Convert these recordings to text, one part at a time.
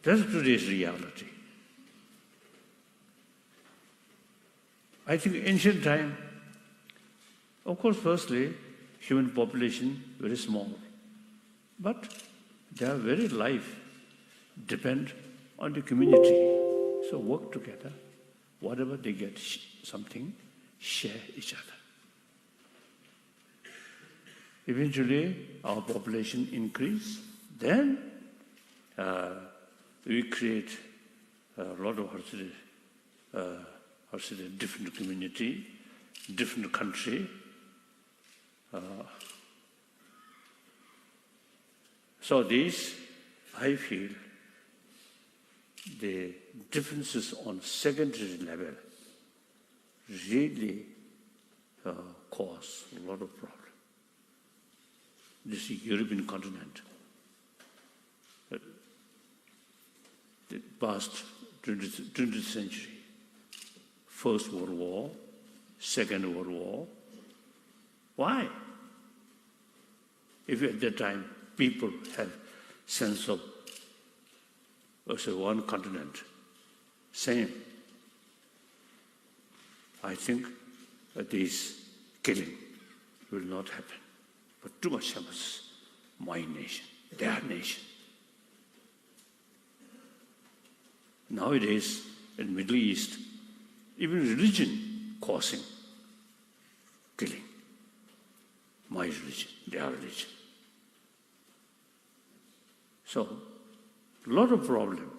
That's today's reality. I think ancient time, of course, firstly, human population very small, but their very life depend on the community. So work together, whatever they get something, share each other. Eventually, our population increase, then we create a lot of different community, different country. So these, I feel, the differences on secondary level really cause a lot of problems. This European continent, the past 20th century, First World War, Second World War. Why? If at that time people had sense of one continent, same, I think this killing will not happen. But too much emphasis, my nation, their nation. Nowadays, in Middle East, even religion causing killing. My religion, their religion. So, a lot of problem.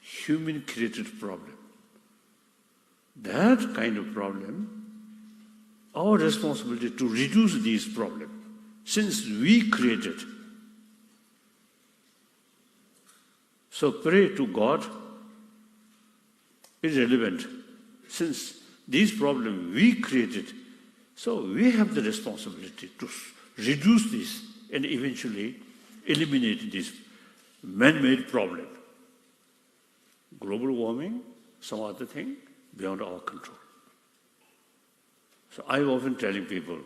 Human-created problem. That kind of problem, our responsibility to reduce these problems, since we created. So pray to God is relevant, since these problems we created. So we have the responsibility to reduce this and eventually eliminate this man-made problem. Global warming, some other thing, beyond our control. So I'm often telling people,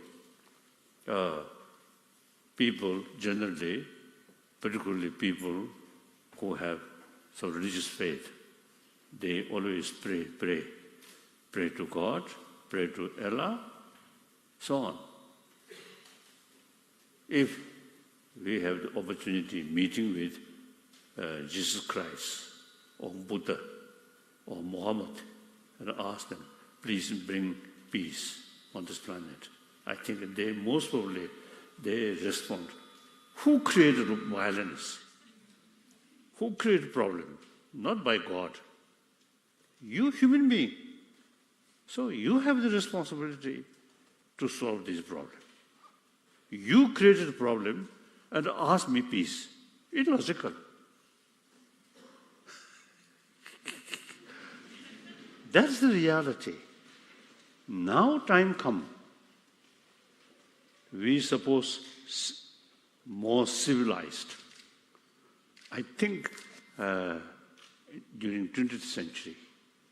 people generally, particularly people who have some religious faith, they always pray to God, pray to Allah, so on. If we have the opportunity meeting with Jesus Christ or Buddha or Muhammad and ask them, please bring peace on this planet, I think they most probably they respond, who created violence? Who created problem? Not by God. You human being. So you have the responsibility to solve this problem. You created a problem and ask me peace. Illogical. That's the reality. Now time come. We suppose more civilized. I think during 20th century,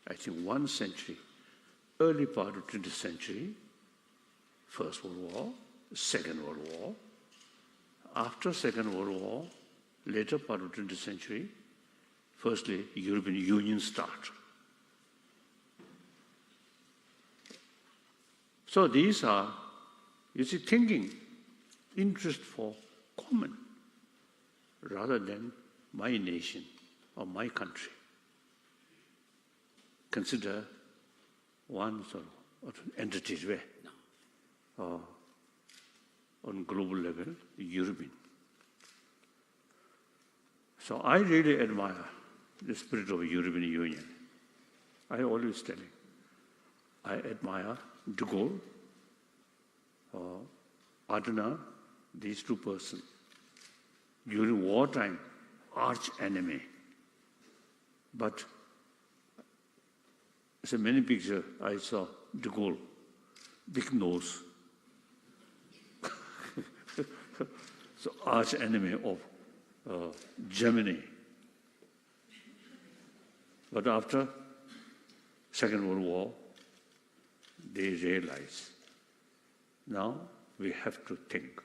I think 1 century, early part of 20th century, First World War, Second World War. After Second World War, later part of 20th century, firstly, European Union start. So these are, you see, thinking, interest for common, rather than my nation or my country. Consider one sort of entity way, on global level, European. So I really admire the spirit of European Union. I always tell you, I admire de Gaulle, Adenauer, these two persons. During wartime, arch enemy. But so many pictures I saw de Gaulle, big nose. So arch enemy of Germany. But after Second World War, they realized now we have to think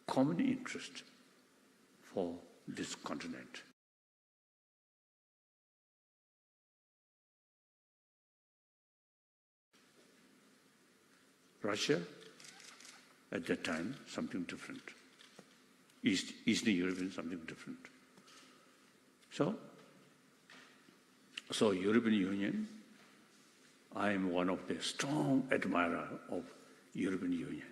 common interest for this continent. Russia, at that time, something different. Eastern European, something different. So European Union, I am one of the strong admirer of European Union.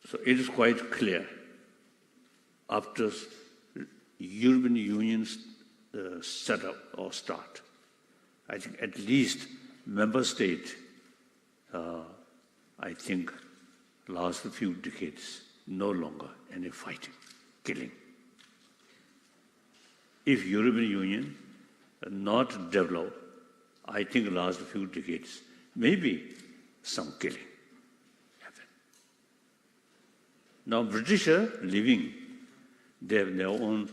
So it is quite clear, after European Union's set up or start, I think at least member state, I think last few decades, no longer any fighting, killing. If European Union not developed, I think last few decades, maybe some killing happened. Now British are living, they have their own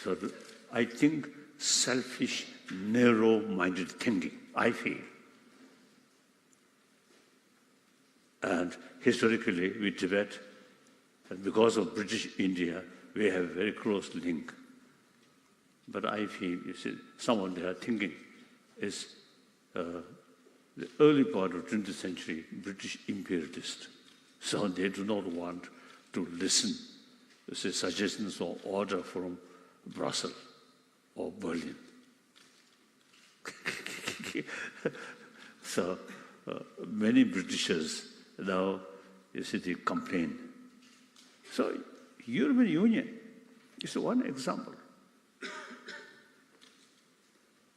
sort of, I think, selfish, narrow-minded thinking, I feel. And historically, with Tibet, and because of British India, we have a very close link. But I feel, you see, some of their thinking is the early part of 20th century British imperialist. So they do not want to listen to suggestions or order from Brussels or Berlin. So many Britishers now, you see, they complain. So European Union is one example.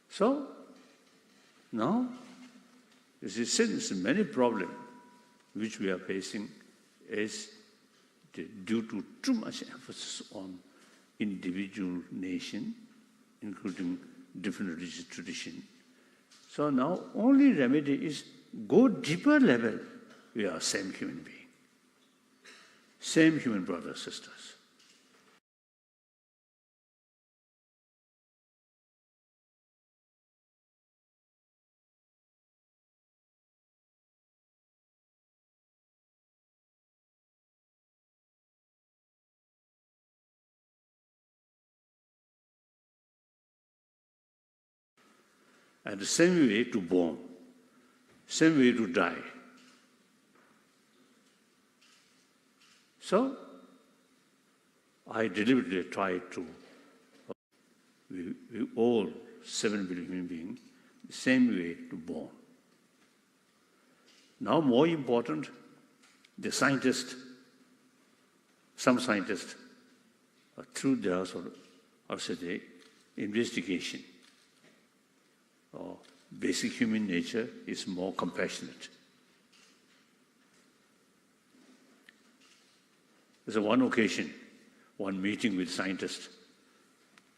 So now, you see, since many problems which we are facing is due to too much emphasis on individual nation, including different religious tradition. So now only remedy is go deeper level. We are same human being, same human brothers, sisters. And the same way to born, same way to die. So, I deliberately tried to, we all 7 billion human beings, the same way to born. Now more important, the scientists, some scientists, through their sort of, the investigation, basic human nature is more compassionate. There's one occasion, one meeting with scientists.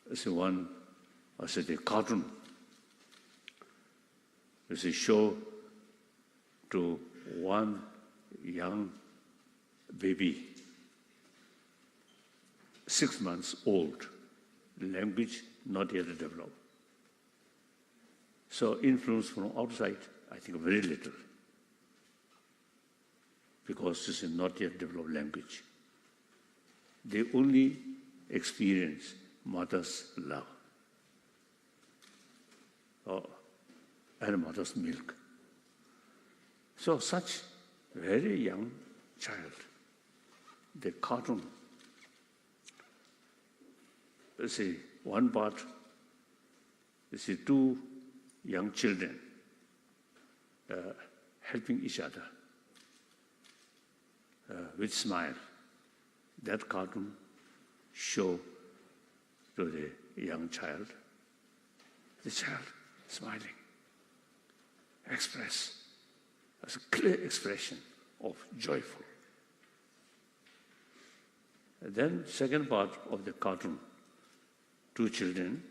The cartoon. There's a show to one young baby, 6 months old, language not yet developed. So influence from outside, I think very little, because this is not yet developed language. They only experience mother's love and mother's milk. So such very young child, the cartoon, one part, two young children helping each other with smile. That cartoon show to the young child, the child smiling, express as a clear expression of joyful. And then second part of the cartoon, two children,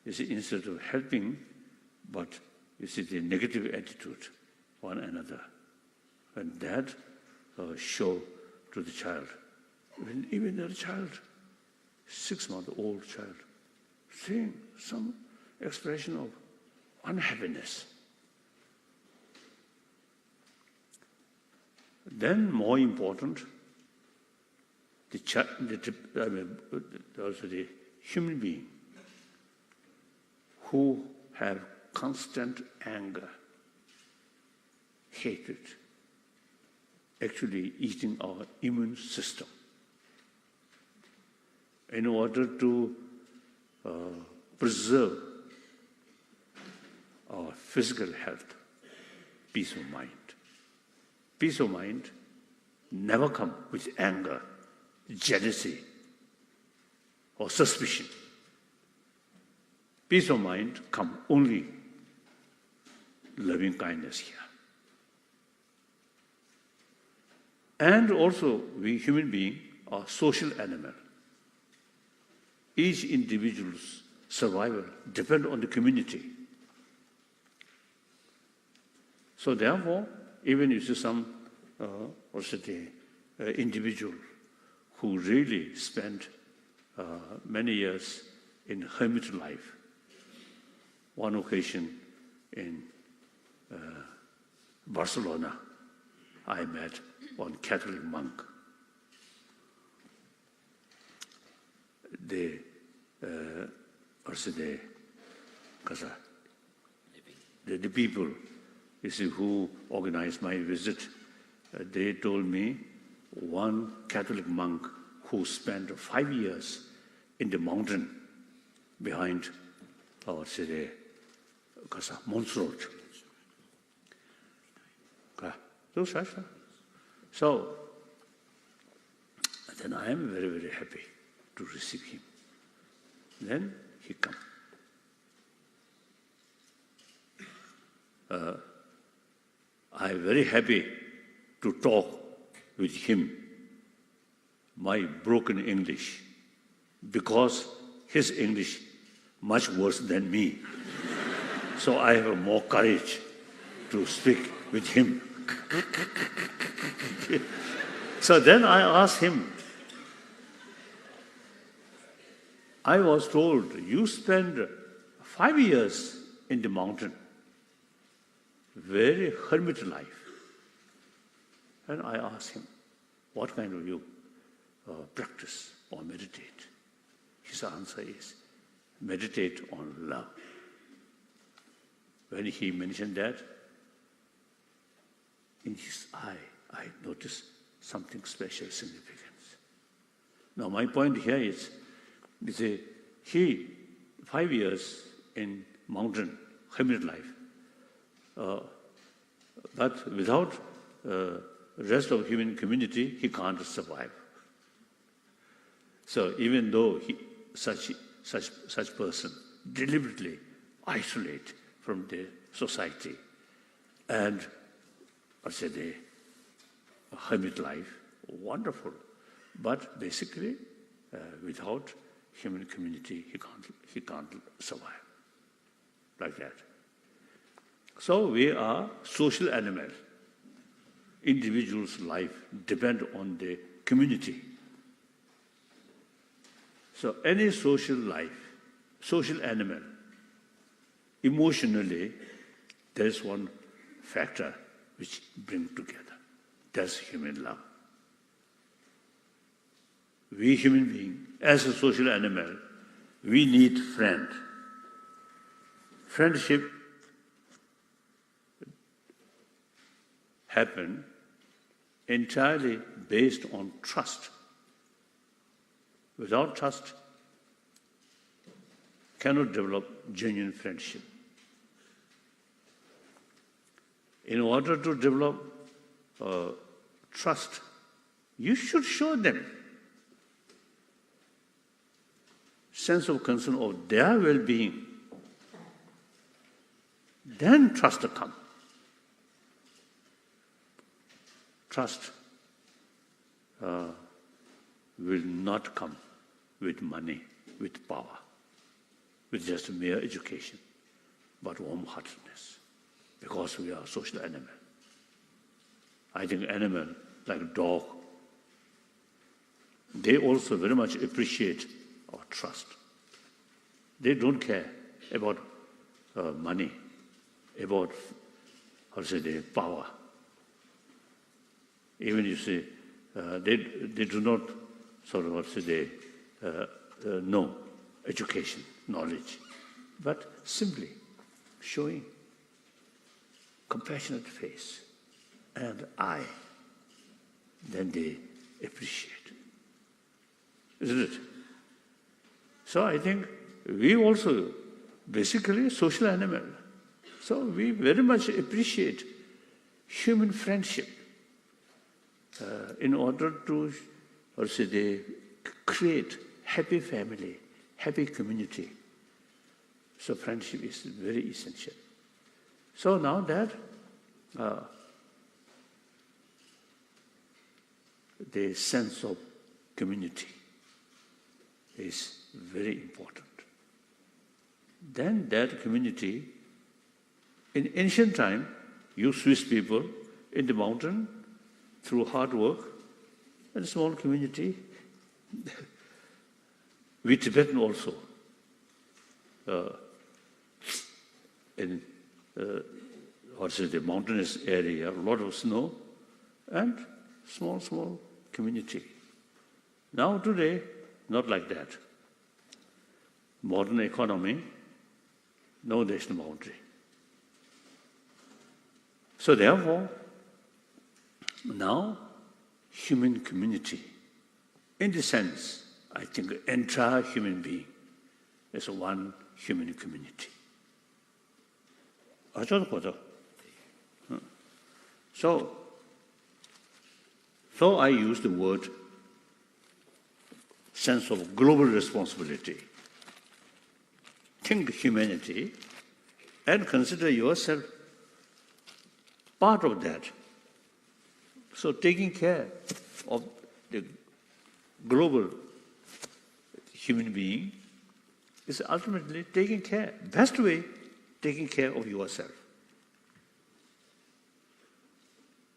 instead of helping, but the negative attitude one another. And that show to the child. Even a child, 6-month-old child, seeing some expression of unhappiness. Then, more important, the human being who have constant anger, hatred, actually eating our immune system. In order to preserve our physical health, peace of mind. Peace of mind never comes with anger, jealousy, or suspicion. Peace of mind comes only loving kindness here. And also, we human beings are social animal. Each individual's survival depends on the community. So therefore, even if some individual who really spent many years in hermit life, one occasion in Barcelona, I met one Catholic monk. The people, you see, who organized my visit, they told me one Catholic monk who spent 5 years in the mountain behind our city, Montserrat. So then I am very, very happy to receive him. Then he come. I am very happy to talk with him, my broken English, because his English much worse than me. So I have more courage to speak with him. So then I asked him, I was told you spent 5 years in the mountain, very hermit life. And I asked him, what kind of you practice or meditate? His answer is, meditate on love. When he mentioned that, in his eye, I noticed something special significance. Now my point here is, he 5 years in mountain hermit life, but without rest of human community, he can't survive. So even though such person deliberately isolate from the society and the hermit life, wonderful, but basically without human community, he can't survive like that. So we are social animals. Individual's life depends on the community. So any social life, social animal, emotionally, there is one factor which brings together. That's human love. We human beings, as a social animal, we need friend. Friendship happen entirely based on trust. Without trust, cannot develop genuine friendship. In order to develop trust, you should show them sense of concern of their well-being. Then trust will come. Trust will not come with money, with power, with just mere education, but warm-heartedness, because we are social animal. I think animal like dog, they also very much appreciate our trust. They don't care about money, about the power. Even you say, they do not sort of know education, knowledge, but simply showing compassionate face and eye, then they appreciate. Isn't it? So I think we also basically social animal. So we very much appreciate human friendship in order to create happy family, happy community. So friendship is very essential. So now that the sense of community is very important. Then that community, in ancient time, you Swiss people in the mountain, through hard work and a small community, we Tibetan also, in the mountainous area, a lot of snow, and small community. Now today, not like that. Modern economy, no national boundary. So therefore, now human community, in the sense, I think entire human being is one human community. So I use the word sense of global responsibility. Think humanity and consider yourself part of that. So taking care of the global human being is ultimately taking care, best way, taking care of yourself.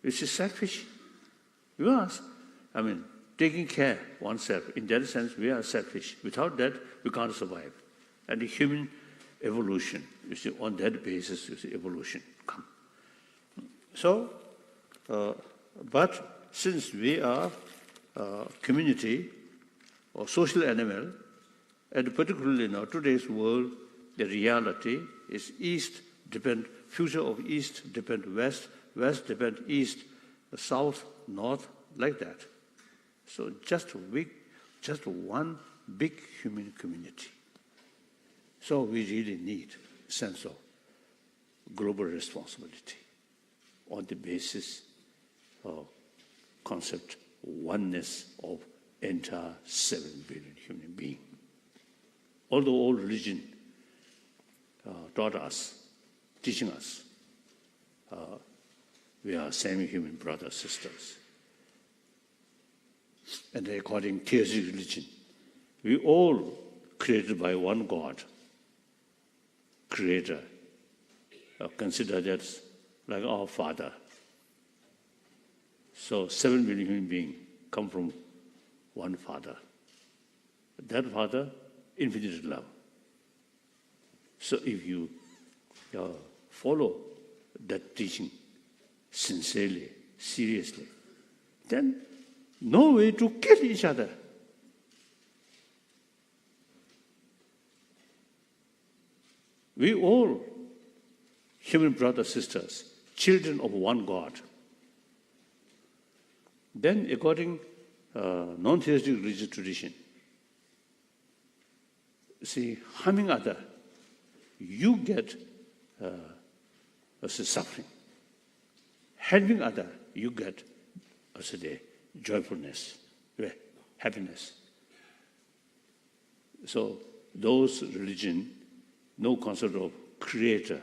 Which is selfish. You ask, taking care of oneself, in that sense, we are selfish. Without that, we can't survive. And the human evolution, you see, on that basis, you see, evolution come. So, but since we are community or social animal, and particularly in today's world, the reality is East depend, future of East depend West, West depend East, South, North, like that. So just one big human community. So we really need a sense of global responsibility on the basis of concept oneness of entire 7 billion human beings. Although all religion taught us, teaching us, we are semi-human brothers, sisters. And according to theistic religion, we all created by one God, Creator. Consider that like our Father. So 7 billion human beings come from one Father. That Father, infinite love. So if you follow that teaching sincerely, seriously, then no way to kill each other. We all, human brothers, sisters, children of one God. Then according non-theistic religious tradition, see, harming other, you get suffering. Helping other, you get joyfulness, happiness. So those religion, no concept of creator,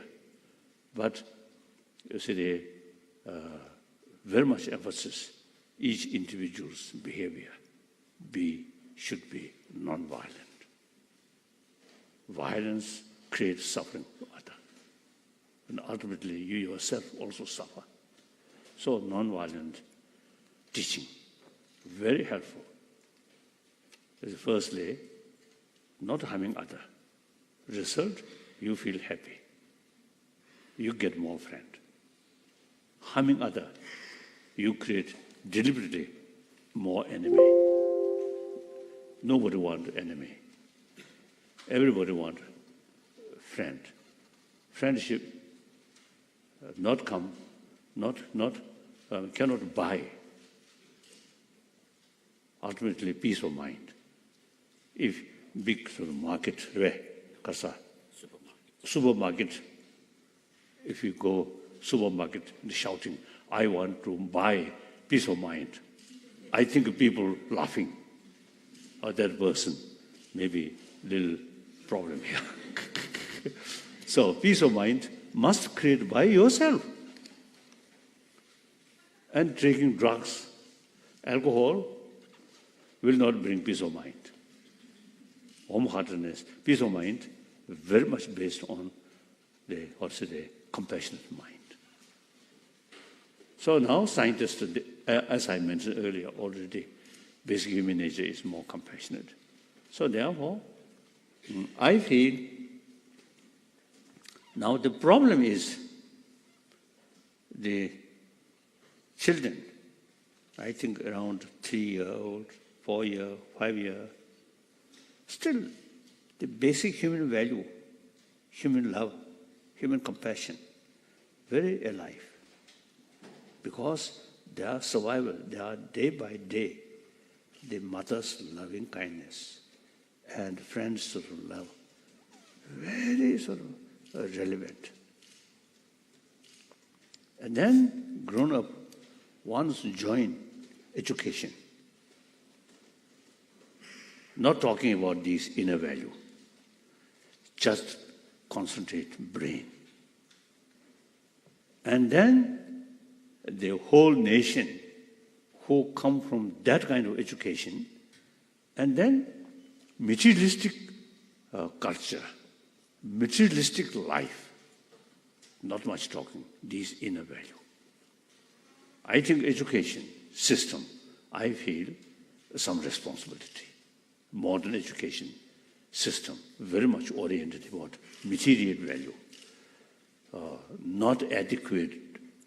but very much emphasis each individual's behavior should be non-violent. Violence creates suffering for others. And ultimately, you yourself also suffer. So non-violent teaching, very helpful. Firstly, not harming others. Result, you feel happy. You get more friends. Harming others, you create deliberately more enemy. Nobody wants enemy. Everybody wants friend. Friendship cannot buy ultimately peace of mind. If big sort of market, supermarket, if you go supermarket shouting, I want to buy peace of mind, I think people laughing. Or that person, maybe little problem here. So peace of mind must create by yourself. And taking drugs, alcohol will not bring peace of mind. Warm-heartedness, peace of mind, very much based on the compassionate mind. So now scientists, as I mentioned earlier already, basic human nature is more compassionate. So therefore, I feel now the problem is the children, I think around 3-year-old, 4-year, 5-year, still the basic human value, human love, human compassion, very alive. Because they are survival, they are day by day, the mother's loving kindness and friends' sort of love, very sort of relevant. And then grown up, once join education. Not talking about these inner value, just concentrate brain. And then the whole nation who come from that kind of education, and then materialistic culture, materialistic life, not much talking, these inner value. I think education system, I feel some responsibility. Modern education system, very much oriented about material value, not adequate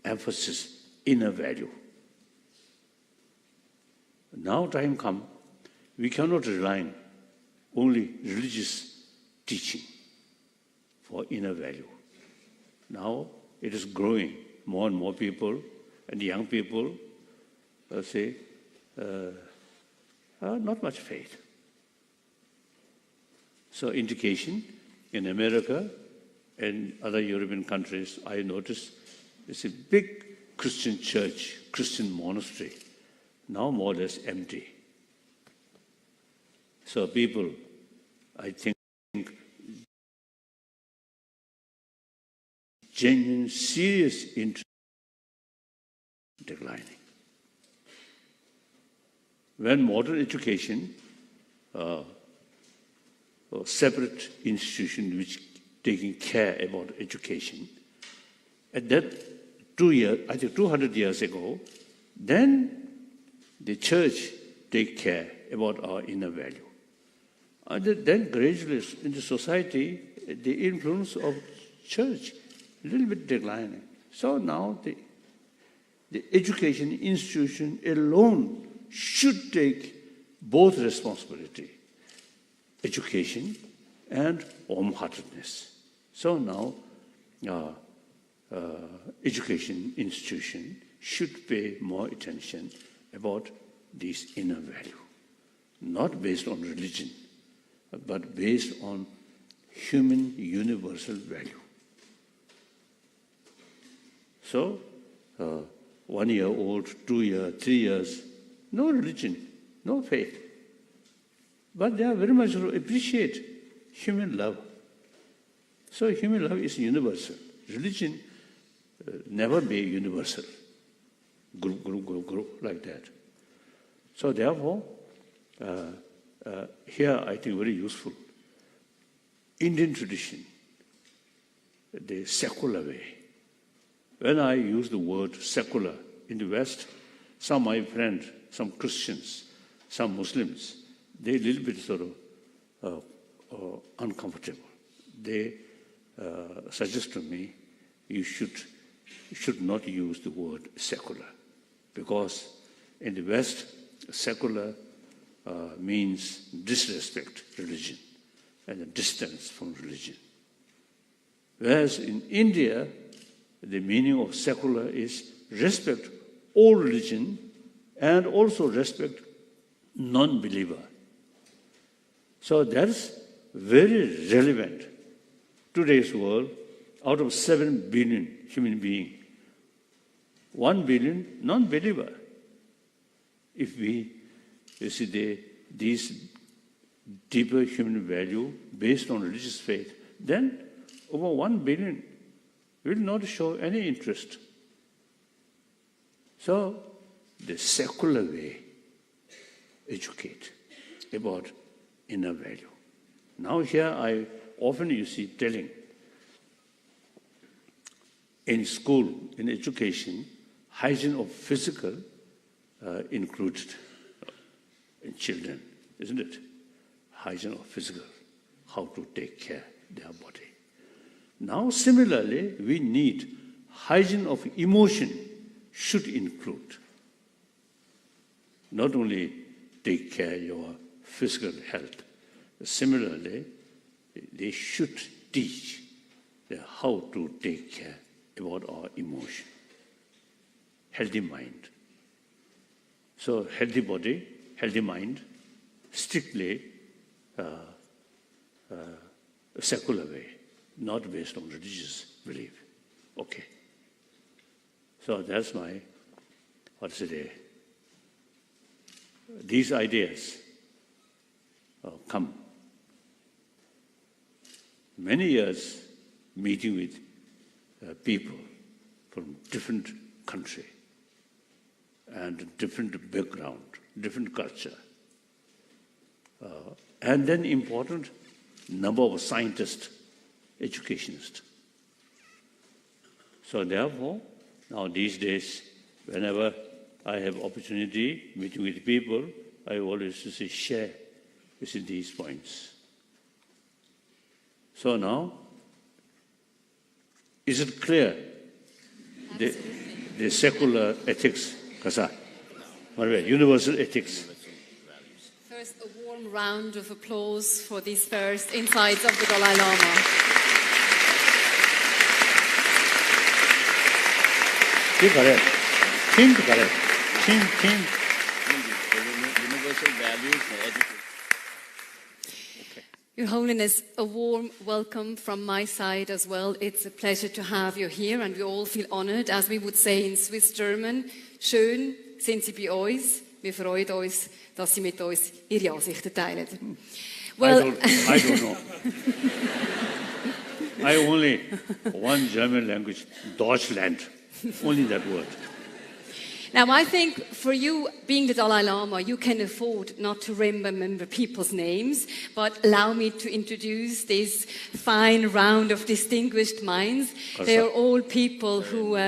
emphasis inner value. Now time come, we cannot rely on only religious teaching for inner value. Now it is growing, more and more people, and young people say, not much faith. So education in America and other European countries, I noticed it's a big Christian church, Christian monastery, now more or less empty. So people, I think, genuine, serious interest declining. When modern education, separate institution which taking care about education, at that 200 years ago, then the church take care about our inner value. And then gradually in the society, the influence of church a little bit declining. So now the education institution alone should take both responsibility, education and warm-heartedness. So now education institution should pay more attention about this inner value, not based on religion, but based on human universal value. So, 1 year old, 2 years, 3 years, no religion, no faith. But they are very much appreciate human love. So human love is universal. Religion never be universal. Group, like that. So therefore, here I think very useful. Indian tradition, the secular way. When I use the word secular in the West, some my friends, some Christians, some Muslims, they a little bit sort of uncomfortable. They suggest to me, you should not use the word secular, because In the West, secular means disrespect religion and a distance from religion. Whereas in India, the meaning of secular is respect all religion and also respect non-believer. So that's very relevant. Today's world, out of 7 billion human beings, 1 billion non-believer. If we see these deeper human value based on religious faith, then over 1 billion will not show any interest. So the secular way educate about inner value. Now here I often you see telling in school, in education, hygiene of physical included in children, isn't it? Hygiene of physical, how to take care of their body. Now similarly, we need hygiene of emotion should include. Not only take care of your physical health, similarly, they should teach how to take care about our emotion. Healthy mind. So healthy body, healthy mind, strictly secular way, not based on religious belief. Okay. So that's my, these ideas come. Many years meeting with people from different country and different background, different culture. And then important number of scientists, educationists. So therefore, now these days, whenever I have opportunity meeting with people, I always say share with these points. So now, is it clear the secular ethics, Kasa? Universal ethics. First, a warm round of applause for these first insights of the Dalai Lama. Think. Universal values and education. Your Holiness, a warm welcome from my side as well. It's a pleasure to have you here and we all feel honored. As we would say in Swiss German, schön sind Sie bei uns. Wir freuen uns, dass Sie mit uns Ihre Ansichten teilen. Well, I don't know. I only one German language, Deutschland, only that word. Now, I think for you, being the Dalai Lama, you can afford not to remember people's names, but allow me to introduce this fine round of distinguished minds. They are all people who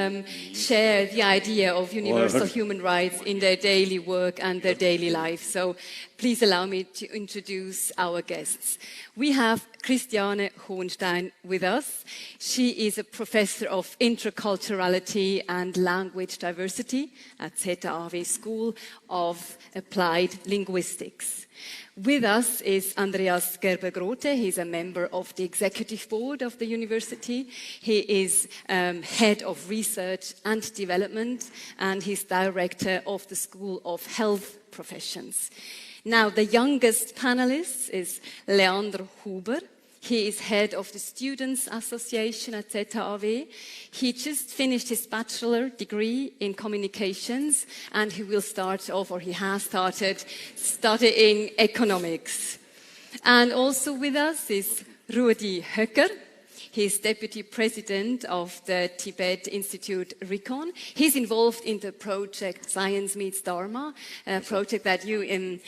share the idea of universal human rights in their daily work and their daily life. So please allow me to introduce our guests. We have Christiane Hohenstein with us. She is a professor of interculturality and language diversity at ZAW School of Applied Linguistics. With us is Andreas Gerber-Grote. He's a member of the executive board of the university. He is head of research and development, and he's director of the School of Health Professions. Now, the youngest panelist is Leandro Huber. He is head of the Students' Association at ZAW. He just finished his bachelor degree in communications, and he will start off, or he has started, studying economics. And also with us is Rudi Höcker. He's deputy president of the Tibet Institute RICON. He's involved in the project Science Meets Dharma, a project that you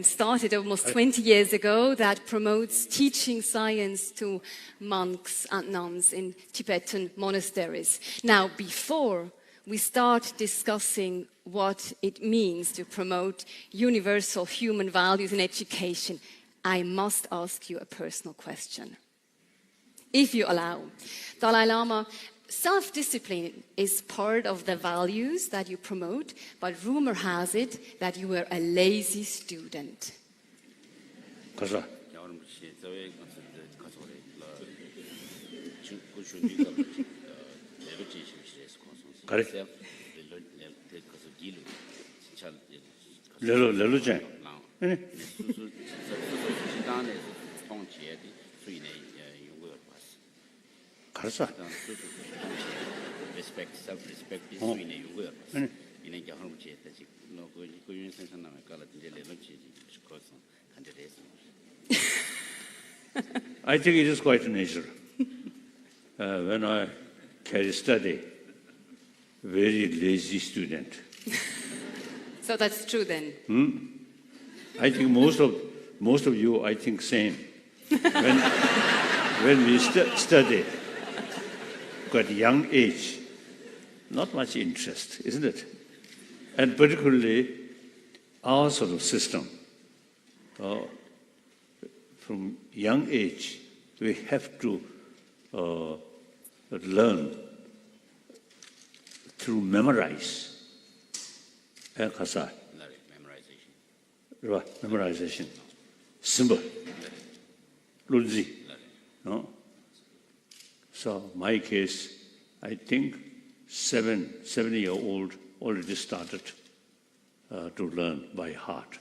started almost 20 years ago that promotes teaching science to monks and nuns in Tibetan monasteries. Now, before we start discussing what it means to promote universal human values in education, I must ask you a personal question. If you allow. Dalai Lama, self-discipline is part of the values that you promote, but rumor has it that you were a lazy student. 가서. 그래. 렐로젠. 가서. respect, self-respect is suine yugo. Ine kya harum che ta ji no ko yun sen san na me kala de le no chi ji ko son kan de res. I think it is quite natural. When I carry study, very lazy student. So that's true then. I think most of you, I think same. When we study, got young age, not much interest, isn't it? And particularly our sort of system. From young age, we have to learn through memorize. Memorization. Symbol. Lulzi. No? So my case, I think 7-year-old already started to learn by heart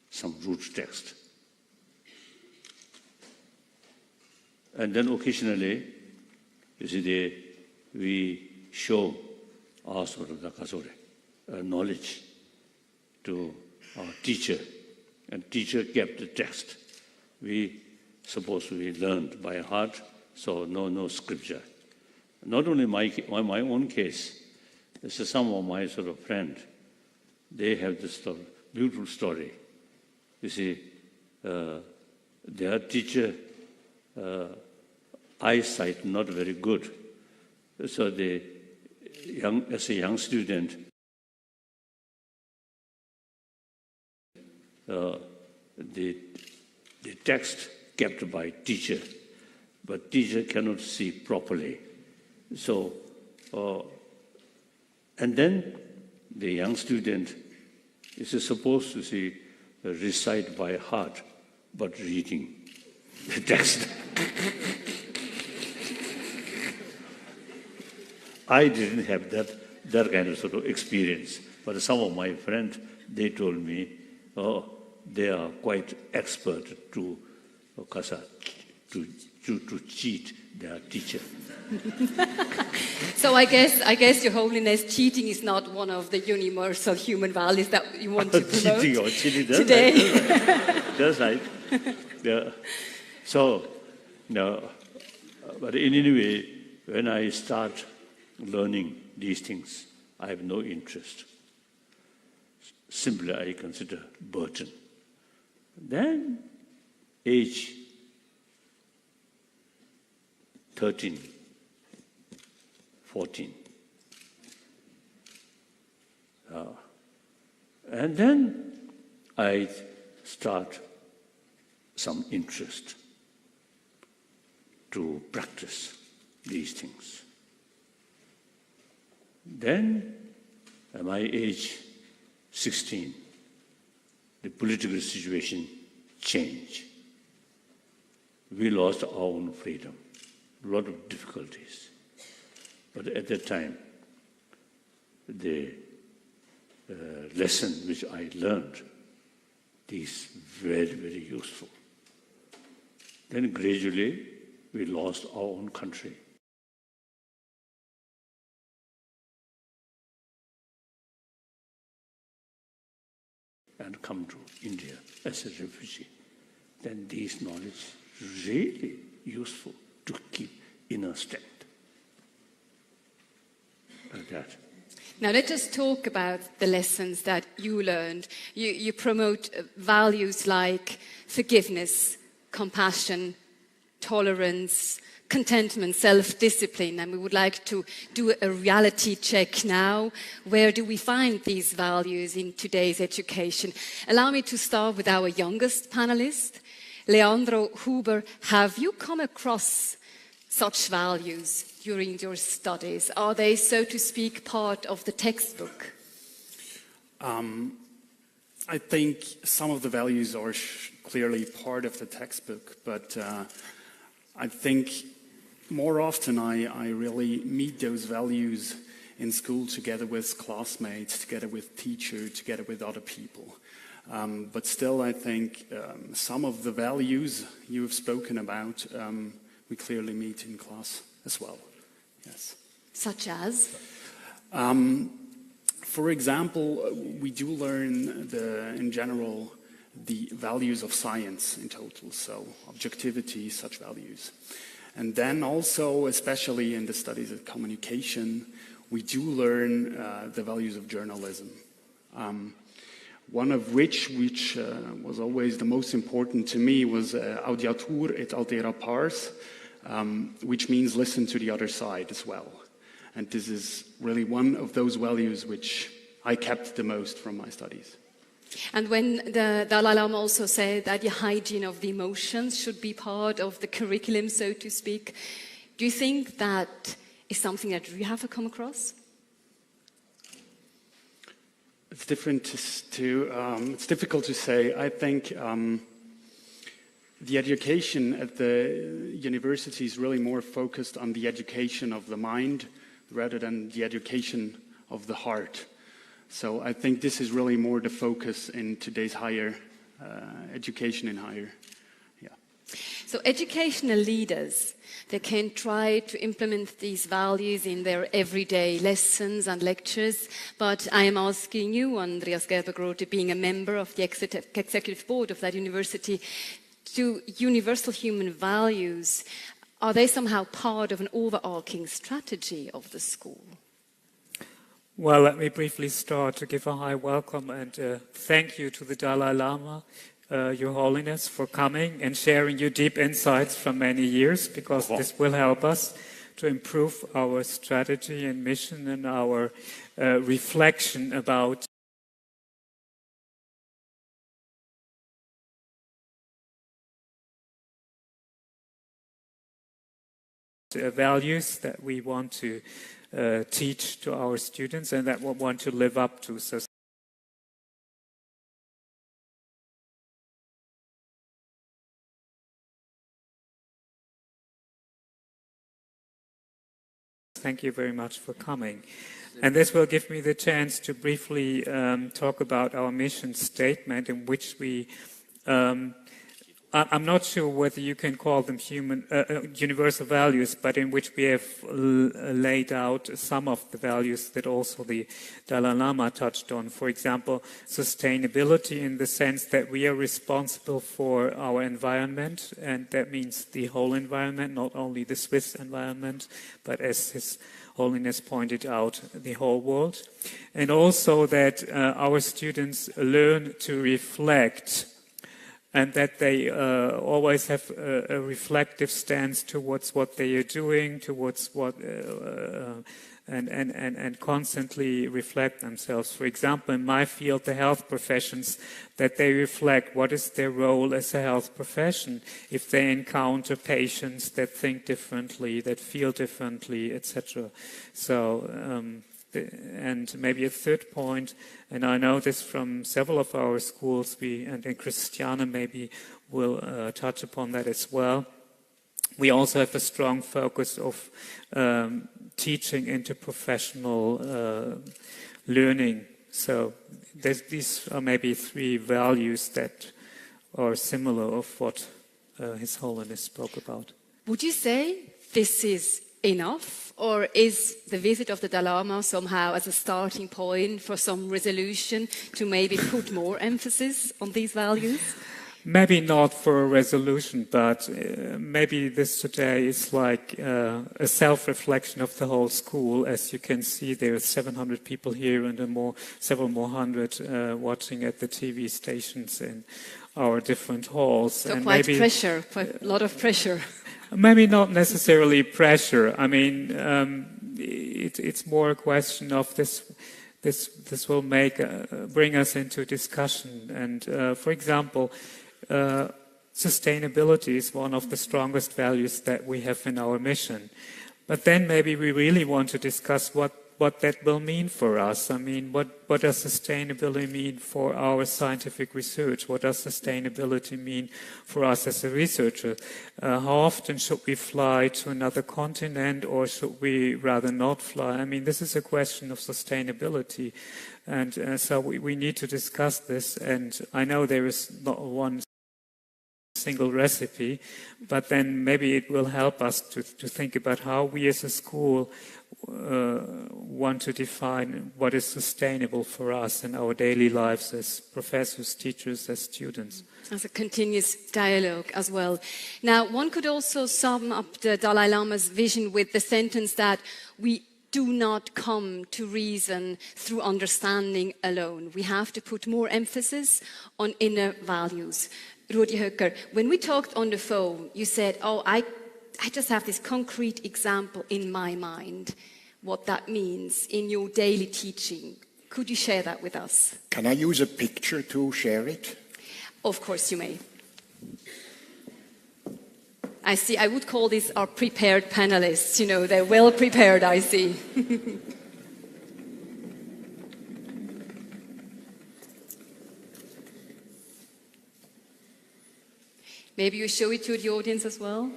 some root text. And then occasionally, you see, we show our sort of knowledge to our teacher, and teacher kept the text. We learned by heart, so no scripture. Not only my own case, this is some of my sort of friend. They have this sort of beautiful story. You see, their teacher eyesight not very good, so as a young student, the text kept by teacher, but teacher cannot see properly. So, and then the young student is supposed to recite by heart, but reading the text. I didn't have that kind of sort of experience, but some of my friends, they told me, they are quite expert to cheat their teacher. So I guess, Your Holiness, cheating is not one of the universal human values that you want to promote cheating today. That's right. Yeah. So, no, but in any way, when I start learning these things, I have no interest. Simply, I consider burden. Then, age 13, 14. And then I start some interest to practice these things. Then, at my age 16, the political situation changed. We lost our own freedom, a lot of difficulties. But at that time, the lesson which I learned is very, very useful. Then gradually, we lost our own country. And come to India as a refugee. Then this knowledge is really useful to keep inner strength. Like that. Now let's just talk about the lessons that you learned. You promote values like forgiveness, compassion, tolerance, contentment, self-discipline, and we would like to do a reality check now. Where do we find these values in today's education? Allow me to start with our youngest panelist, Leandro Huber. Have you come across such values during your studies? Are they, so to speak, part of the textbook? I think some of the values are clearly part of the textbook, but I think more often I really meet those values in school together with classmates, together with teachers, together with other people. But still, I think some of the values you have spoken about, we clearly meet in class as well. Yes. Such as? For example, we do learn, in general, the values of science in total, so objectivity, such values. And then also, especially in the studies of communication, we do learn the values of journalism. One of which was always the most important to me was audiatur et altera pars, which means listen to the other side as well. And this is really one of those values which I kept the most from my studies. And when the Dalai Lama also said that the hygiene of the emotions should be part of the curriculum, so to speak, do you think that is something that you have come across? It's it's difficult to say. I think the education at the university is really more focused on the education of the mind rather than the education of the heart. So I think this is really more the focus in today's higher education in higher. Yeah. So educational leaders, they can try to implement these values in their everyday lessons and lectures, but I am asking you, Andreas Gerber-Grote, being a member of the executive board of that university, do universal human values, are they somehow part of an overarching strategy of the school? Well, let me briefly start to give a high welcome and thank you to the Dalai Lama, Your Holiness, for coming and sharing your deep insights from many years, because this will help us to improve our strategy and mission and our reflection about values that we want to teach to our students and that we want to live up to. So thank you very much for coming. And this will give me the chance to briefly talk about our mission statement, in which we I'm not sure whether you can call them universal values, but in which we have laid out some of the values that also the Dalai Lama touched on. For example, sustainability, in the sense that we are responsible for our environment, and that means the whole environment, not only the Swiss environment, but as His Holiness pointed out, the whole world. And also that our students learn to reflect, and that they always have a reflective stance towards what they are doing, towards what, and constantly reflect themselves. For example, in my field, the health professions, that they reflect what is their role as a health profession if they encounter patients that think differently, that feel differently, etc. So, and maybe a third point, and I know this from several of our schools, and Christiane maybe will touch upon that as well. We also have a strong focus of teaching interprofessional learning. So these are maybe three values that are similar of what His Holiness spoke about. Would you say this is enough? Or is the visit of the Dalai Lama somehow as a starting point for some resolution to maybe put more emphasis on these values? Maybe not for a resolution, but maybe this today is like a self-reflection of the whole school. As you can see, there are 700 people here and several more hundred watching at the TV stations in our different halls. So and quite maybe pressure, quite a lot of pressure. Maybe not necessarily pressure. I mean, it's more a question of this will bring us into discussion. And for example, sustainability is one of the strongest values that we have in our mission. But then maybe we really want to discuss what that will mean for us. I mean, what does sustainability mean for our scientific research? What does sustainability mean for us as a researcher? How often should we fly to another continent, or should we rather not fly? I mean, this is a question of sustainability. And so we need to discuss this. And I know there is not one single recipe, but then maybe it will help us to think about how we as a school want to define what is sustainable for us in our daily lives as professors, teachers, as students. As a continuous dialogue as well. Now, one could also sum up the Dalai Lama's vision with the sentence that we do not come to reason through understanding alone. We have to put more emphasis on inner values. Rudi Höcker, when we talked on the phone, you said, oh, I just have this concrete example in my mind, what that means in your daily teaching. Could you share that with us? Can I use a picture to share it? Of course you may. I see, I would call these our prepared panelists. You know, they're well prepared, I see. Maybe you show it to the audience as well?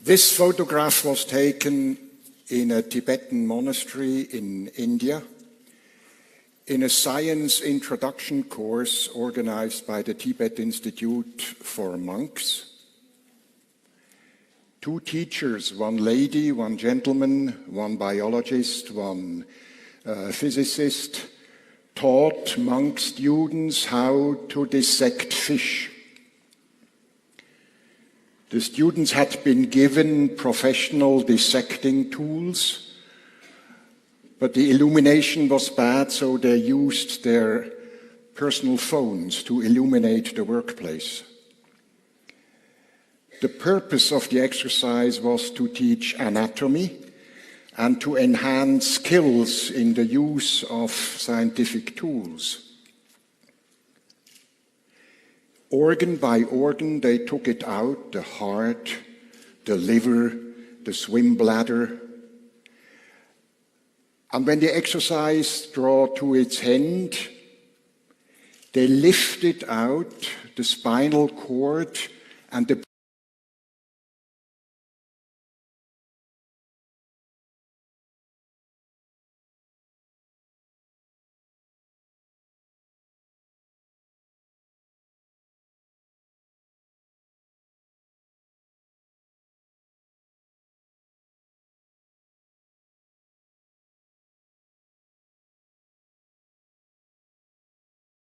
This photograph was taken in a Tibetan monastery in India in a science introduction course organized by the Tibet Institute for Monks. 2 teachers, one lady, one gentleman, one biologist, one physicist, taught monk students how to dissect fish. The students had been given professional dissecting tools, but the illumination was bad, so they used their personal phones to illuminate the workplace. The purpose of the exercise was to teach anatomy and to enhance skills in the use of scientific tools. Organ by organ, they took it out, the heart, the liver, the swim bladder. And when the exercise drew to its end, they lifted out the spinal cord and the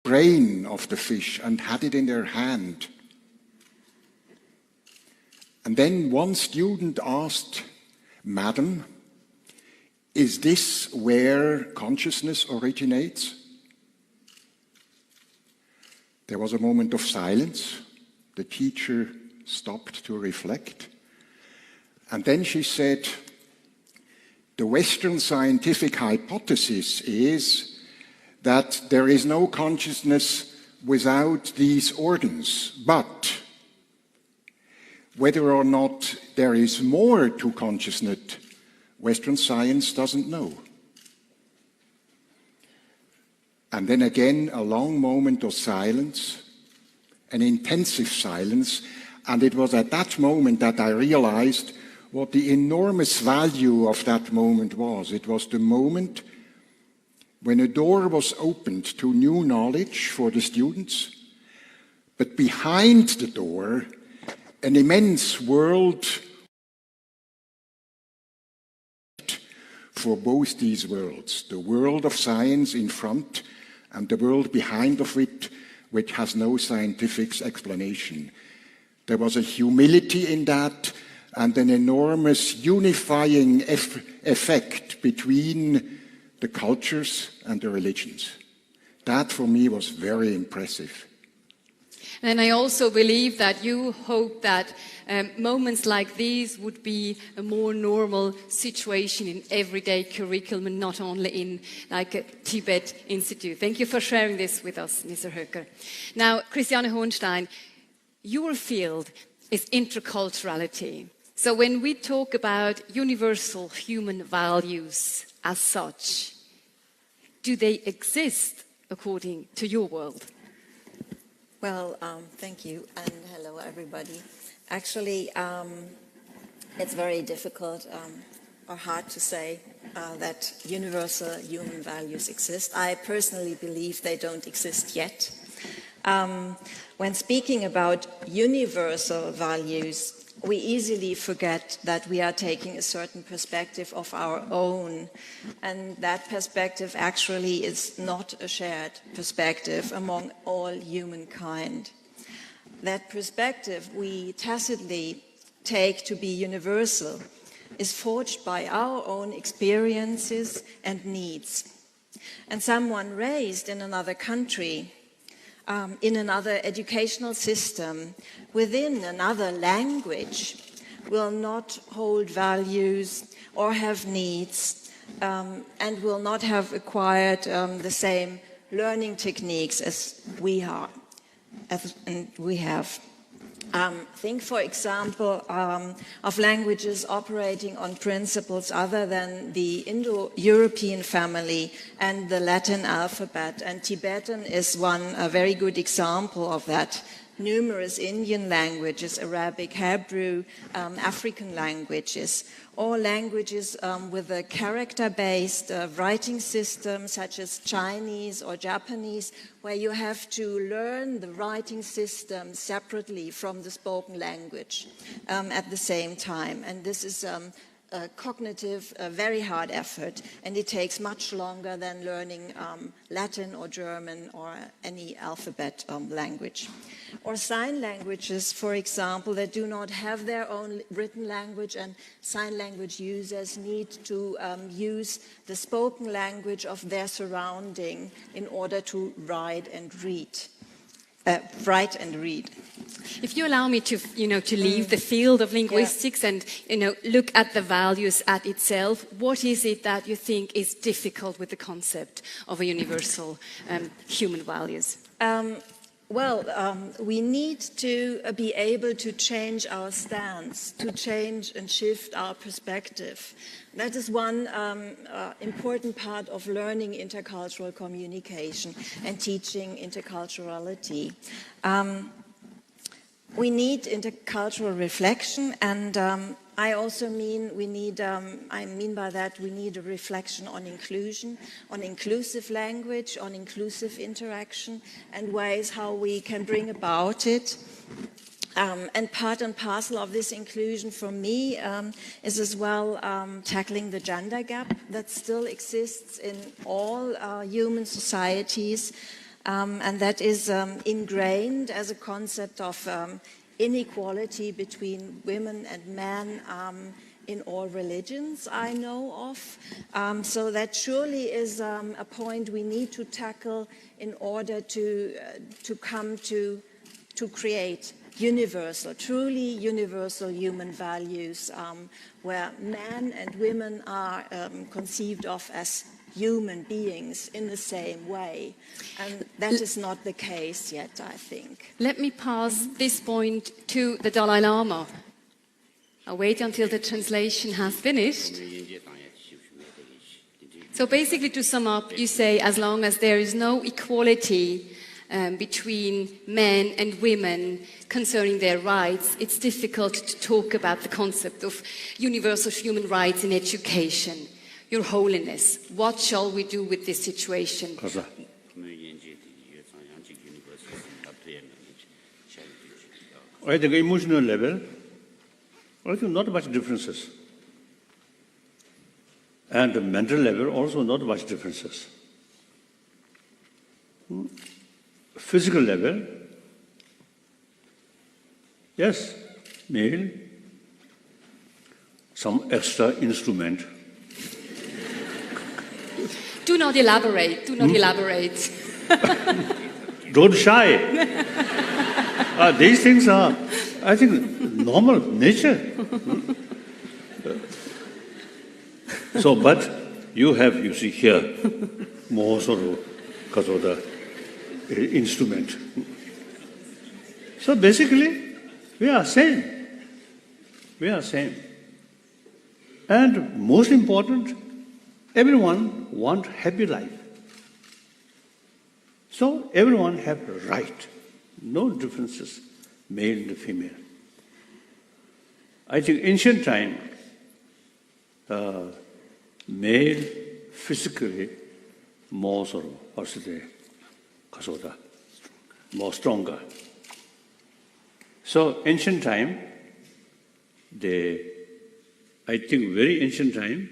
brain of the fish and had it in their hand. And then one student asked, "Madam, is this where consciousness originates?" There was a moment of silence. The teacher stopped to reflect. And then she said, "The Western scientific hypothesis is that there is no consciousness without these organs, but whether or not there is more to consciousness, Western science doesn't know." And then again, a long moment of silence, an intensive silence, and it was at that moment that I realized what the enormous value of that moment was. It was the moment when a door was opened to new knowledge for the students, but behind the door, an immense world for both these worlds, the world of science in front and the world behind of it, which has no scientific explanation. There was a humility in that and an enormous unifying effect between the cultures and the religions. That for me was very impressive. And I also believe that you hope that moments like these would be a more normal situation in everyday curriculum and not only in like a Tibet Institute. Thank you for sharing this with us, Mr. Höcker. Now, Christiane Hohenstein, your field is interculturality. So when we talk about universal human values as such, do they exist according to your world? Well, thank you, and hello, everybody. Actually, it's very difficult or hard to say that universal human values exist. I personally believe they don't exist yet. When speaking about universal values, we easily forget that we are taking a certain perspective of our own, and that perspective actually is not a shared perspective among all humankind. That perspective we tacitly take to be universal is forged by our own experiences and needs. And someone raised in another country, in another educational system, within another language, will not hold values or have needs, and will not have acquired the same learning techniques as we have. Think, for example, of languages operating on principles other than the Indo-European family and the Latin alphabet. And Tibetan is a very good example of that. Numerous Indian languages, Arabic, Hebrew, African languages, or languages with a character-based writing system such as Chinese or Japanese, where you have to learn the writing system separately from the spoken language at the same time. And this is a cognitive, very hard effort, and it takes much longer than learning Latin or German or any alphabet language. Or sign languages, for example, that do not have their own written language, and sign language users need to use the spoken language of their surrounding in order to write and read. If you allow me to, to leave the field of linguistics and, look at the values at itself, what is it that you think is difficult with the concept of a universal human values? We need to be able to change our stance, to change and shift our perspective. That is one important part of learning intercultural communication and teaching interculturality. We need intercultural reflection, and I also mean I mean by that we need a reflection on inclusion, on inclusive language, on inclusive interaction, and ways how we can bring about it. And part and parcel of this inclusion for me is as well tackling the gender gap that still exists in all human societies, and that is ingrained as a concept of inequality between women and men in all religions I know of. So that surely is a point we need to tackle in order to come to create truly universal human values, where men and women are conceived of as human beings in the same way. And that is not the case yet, I think. Let me pass this point to the Dalai Lama. I'll wait until the translation has finished. So basically, to sum up, you say as long as there is no equality between men and women concerning their rights, it's difficult to talk about the concept of universal human rights in education. Your Holiness, what shall we do with this situation? I think emotional level, I think not much differences. And the mental level also not much differences. Physical level, yes, male, some extra instrument. Do not elaborate, do not elaborate. Don't shy. These things are, I think, normal nature. So, but you have, you see here, more sort of, because of the instrument. So basically, we are same. We are same. And most important, everyone want happy life. So everyone have the right. No differences, male and female. I think ancient time, male physically more sort of, what's the kasoda, more stronger. So ancient time, I think very ancient time,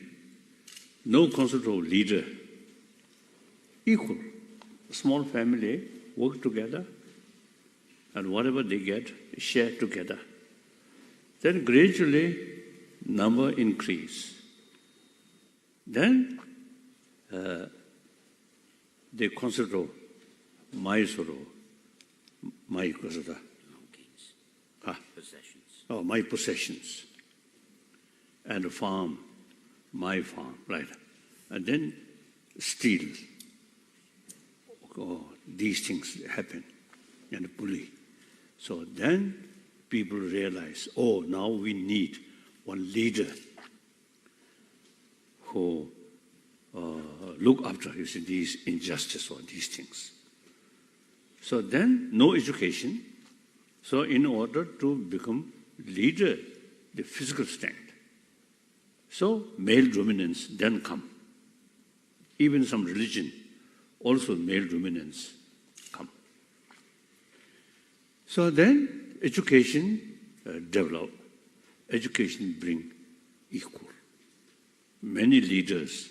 no concept of leader, equal. Small family work together, and whatever they get, share together. Then gradually, number increase. Then the concept of my sort of, my possessions. Oh, my possessions. And farm, my farm, right? And then steal. Oh, these things happen, and bully. So then people realize, oh, now we need one leader who look after, you see, these injustice or these things. So then no education. So in order to become leader, the physical strength. So male dominance then come. Even some religion, also male dominance come. So then education develop. Education bring equal. Many leaders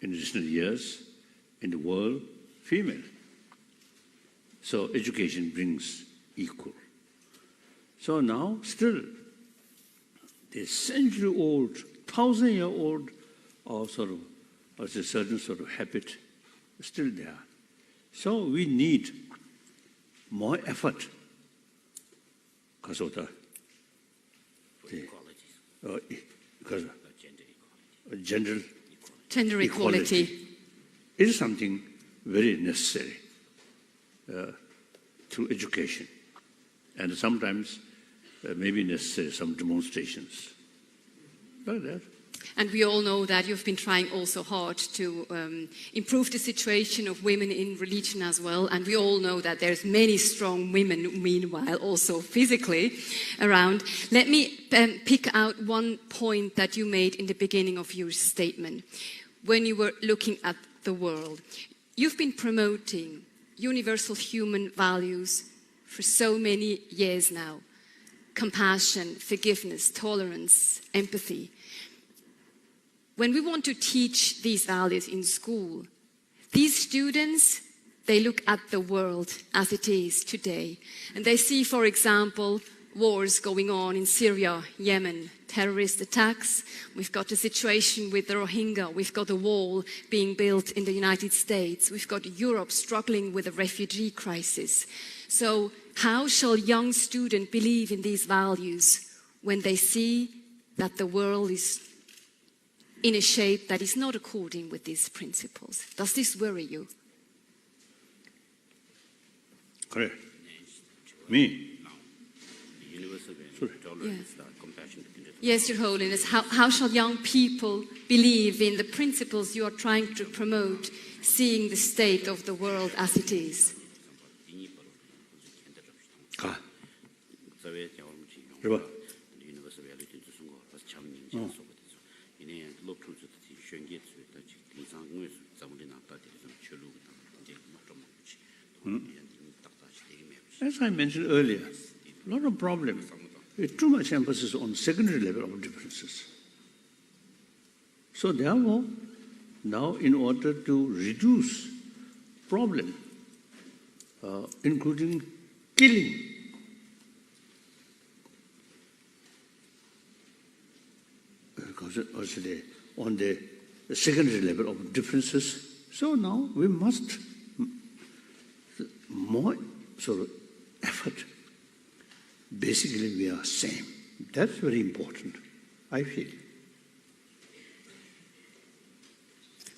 in recent years in the world, female. So education brings equal. So now still the century-old, 1,000-year-old, or sort of a certain sort of habit still there. So we need more effort because of the because of gender equality is something very necessary through education, and sometimes maybe necessary some demonstrations like that. And we all know that you've been trying also hard to improve the situation of women in religion as well. And we all know that there's many strong women, meanwhile, also physically around. Let me pick out one point that you made in the beginning of your statement. When you were looking at the world, you've been promoting universal human values for so many years now. Compassion, forgiveness, tolerance, empathy. When we want to teach these values in school, these students, they look at the world as it is today. And they see, for example, wars going on in Syria, Yemen, terrorist attacks. We've got a situation with the Rohingya. We've got a wall being built in the United States. We've got Europe struggling with a refugee crisis. So how shall young students believe in these values when they see that the world is in a shape that is not according with these principles? Does this worry you? Correct. Me? Yes, Your Holiness. How shall young people believe in the principles you are trying to promote, seeing the state of the world as it is? As I mentioned earlier, a lot of problems. Too much emphasis on secondary level of differences. So therefore, now in order to reduce problem, including killing, because on the secondary level of differences, so now we must more sort of effort. Basically, we are same. That's very important, I feel.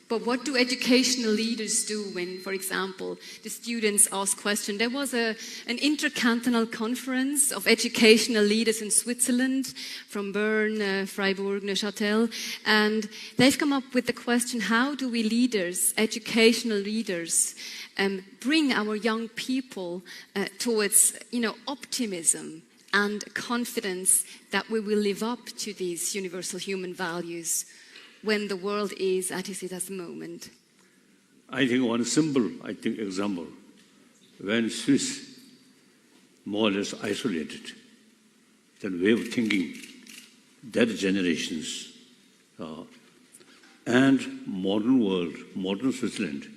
But what do educational leaders do when, for example, the students ask questions? There was an intercantonal conference of educational leaders in Switzerland, from Bern, Freiburg, Neuchâtel, and they've come up with the question, how do we leaders, educational leaders, bring our young people towards, optimism and confidence that we will live up to these universal human values when the world is as it is at the moment? I think one simple, example, when Swiss more or less isolated, then way of thinking, that generations, and modern world, modern Switzerland,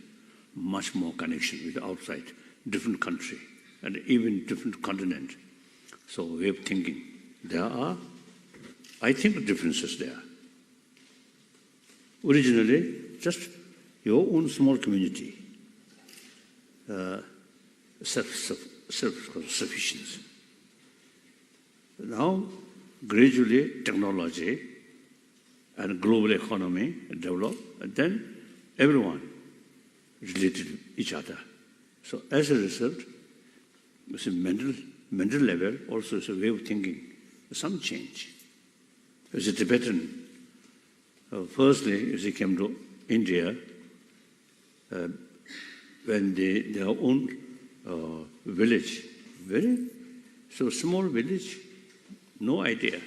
much more connection with outside, different country, and even different continent. So way of thinking, there are, I think, differences there. Originally, just your own small community, self-sufficiency. Now, gradually, technology and global economy develop, and then everyone related to each other. So as a result, it's a mental level also is a way of thinking, some change. As a Tibetan, firstly, as they came to India, when their own village, very so small village, no idea.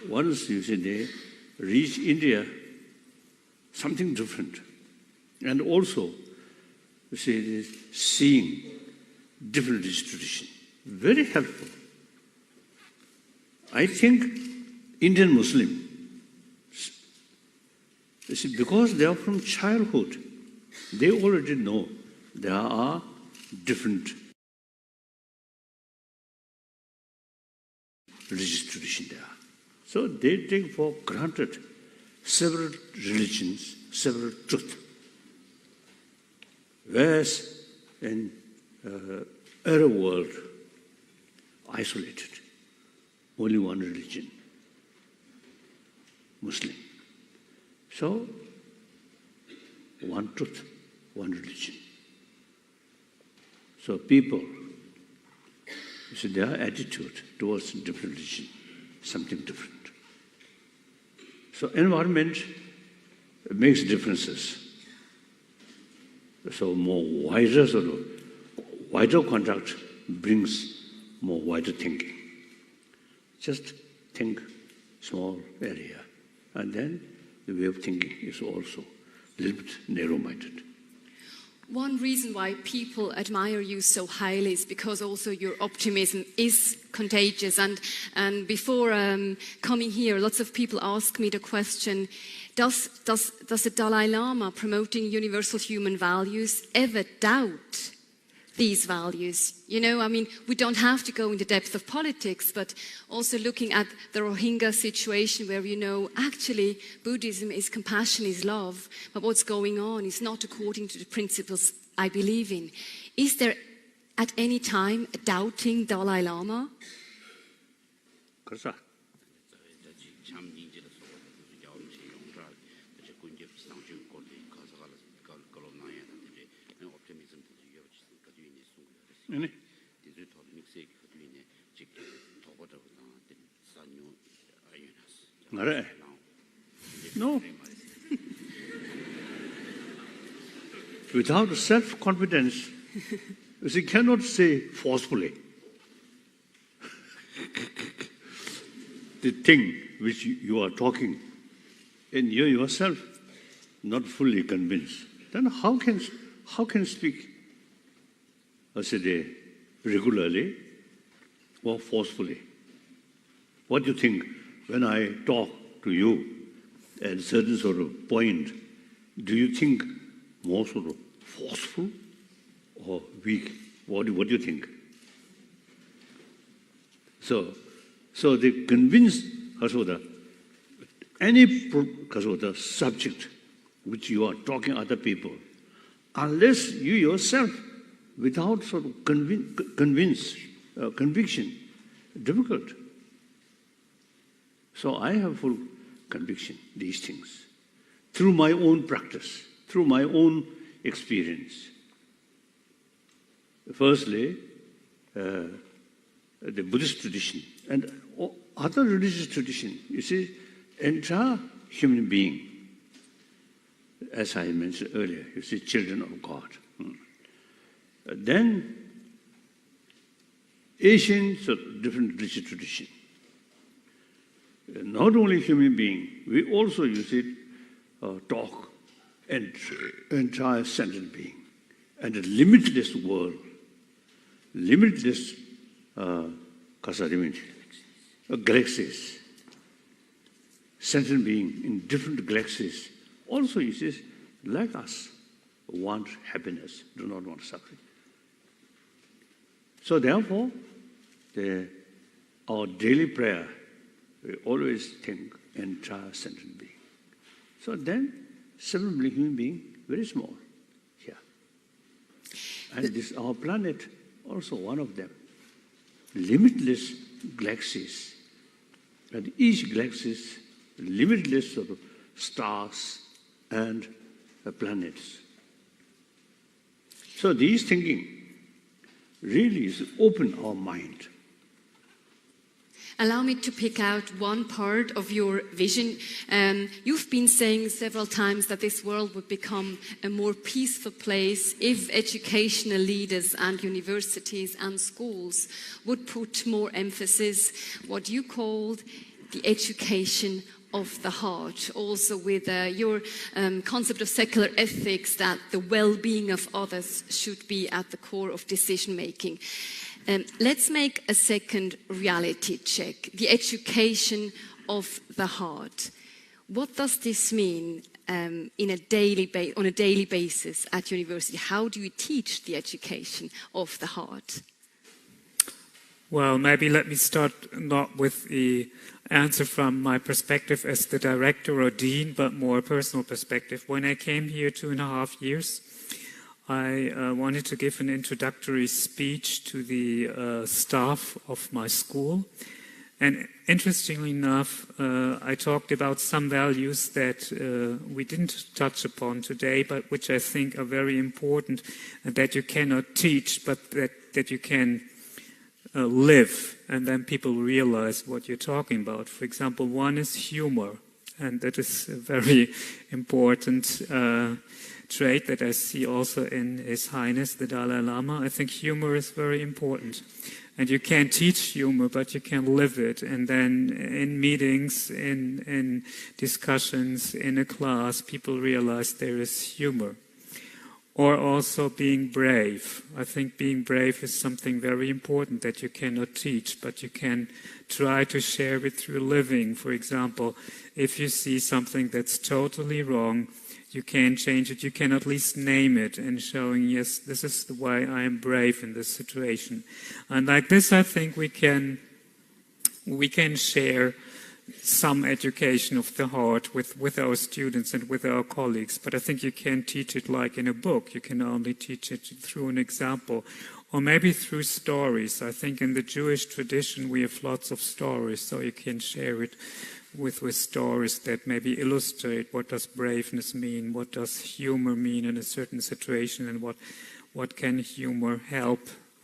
Once they reach India, something different. And also, seeing different distribution, very helpful. I think Indian Muslim, because they are from childhood, they already know there are different religious tradition there. So they take for granted several religions, several truths. Whereas in Arab world, isolated, only one religion, Muslim. So, one truth, one religion. So people, their attitude towards different religion, something different. So environment makes differences. So more wider contact brings more wider thinking. Just think small area, and then the way of thinking is also a little bit narrow-minded. One reason why people admire you so highly is because also your optimism is contagious. And before coming here, lots of people ask me the question, does the Dalai Lama promoting universal human values ever doubt these values? We don't have to go in the depth of politics, but also looking at the Rohingya situation where, actually Buddhism is compassion, is love, but what's going on is not according to the principles I believe in. Is there at any time a doubting Dalai Lama? No. Without self-confidence, you cannot say forcefully. The thing which you are talking, and you yourself not fully convinced, then how can speak? I said regularly or forcefully. What do you think when I talk to you at a certain sort of point? Do you think more sort of forceful or weak? What do you think? So they convince any subject which you are talking to other people, unless you yourself without sort of conviction, difficult. So I have full conviction, these things, through my own practice, through my own experience. Firstly, the Buddhist tradition and other religious tradition, you see, entire human being, as I mentioned earlier, you see, children of God. Then, Asian sort of different religious tradition. Not only human being, we also, you see, talk entire sentient being and a limitless world, limitless galaxies, sentient being in different galaxies. Also, you see, like us, want happiness, do not want suffering. So therefore, our daily prayer, we always think entire sentient being. So then, 7 billion human being, very small here. And this our planet, also one of them. Limitless galaxies. And each galaxy, limitless sort of stars and planets. So these thinking really is open our mind. Allow me to pick out one part of your vision. You've been saying several times that this world would become a more peaceful place if educational leaders and universities and schools would put more emphasis, what you called the education of the heart, also with your concept of secular ethics, that the well-being of others should be at the core of decision-making. Let's make a second reality check. The education of the heart. What does this mean on a daily basis at university? How do you teach the education of the heart? Well, maybe let me start not with the answer from my perspective as the director or dean, but more personal perspective. When I came here 2.5 years, I wanted to give an introductory speech to the staff of my school. And interestingly enough, I talked about some values that we didn't touch upon today, but which I think are very important, and that you cannot teach, but that you can live, and then people realize what you're talking about. For example, one is humor, and that is a very important trait that I see also in His Highness, the Dalai Lama. I think humor is very important. And you can't teach humor, but you can live it. And then in meetings, in discussions, in a class, people realize there is humor. Or also being brave. I think being brave is something very important that you cannot teach, but you can try to share it through living. For example, if you see something that's totally wrong, you can change it. You can at least name it and showing, yes, this is the way I am brave in this situation. And like this, I think we can share some education of the heart with our students and with our colleagues. But I think you can't teach it like in a book. You can only teach it through an example, or maybe through stories. I think in the Jewish tradition we have lots of stories, so you can share it with stories that maybe illustrate what does braveness mean, what does humor mean in a certain situation, and what can humor help,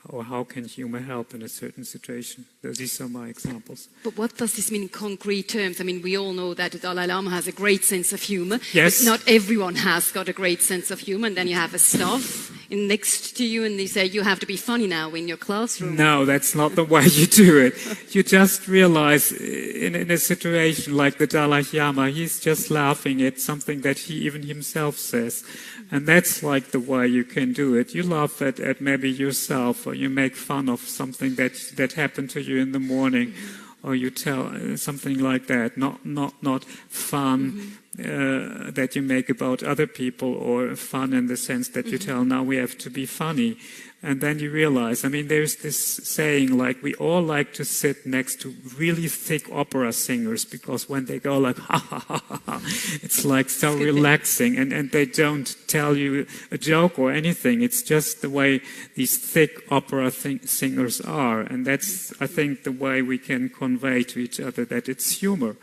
or how can humor help in a certain situation. These are my examples. But what does this mean in concrete terms? I mean, we all know that the Dalai Lama has a great sense of humor. Yes. But not everyone has got a great sense of humor. And then you have a staff next to you and they say, you have to be funny now in your classroom. No, that's not the way you do it. You just realize in a situation like the Dalai Lama, he's just laughing at something that he even himself says. And that's like the way you can do it. You laugh at maybe yourself, or you make fun of something that happened to you in the morning, or you tell something like that. Not fun, that you make about other people, or fun in the sense that you tell, now we have to be funny. And then you realize, I mean, there's this saying, like, we all like to sit next to really thick opera singers, because when they go like, ha, ha, ha, ha, ha, it's like so relaxing, and they don't tell you a joke or anything. It's just the way these thick opera singers are. And that's, I think, the way we can convey to each other that it's humor.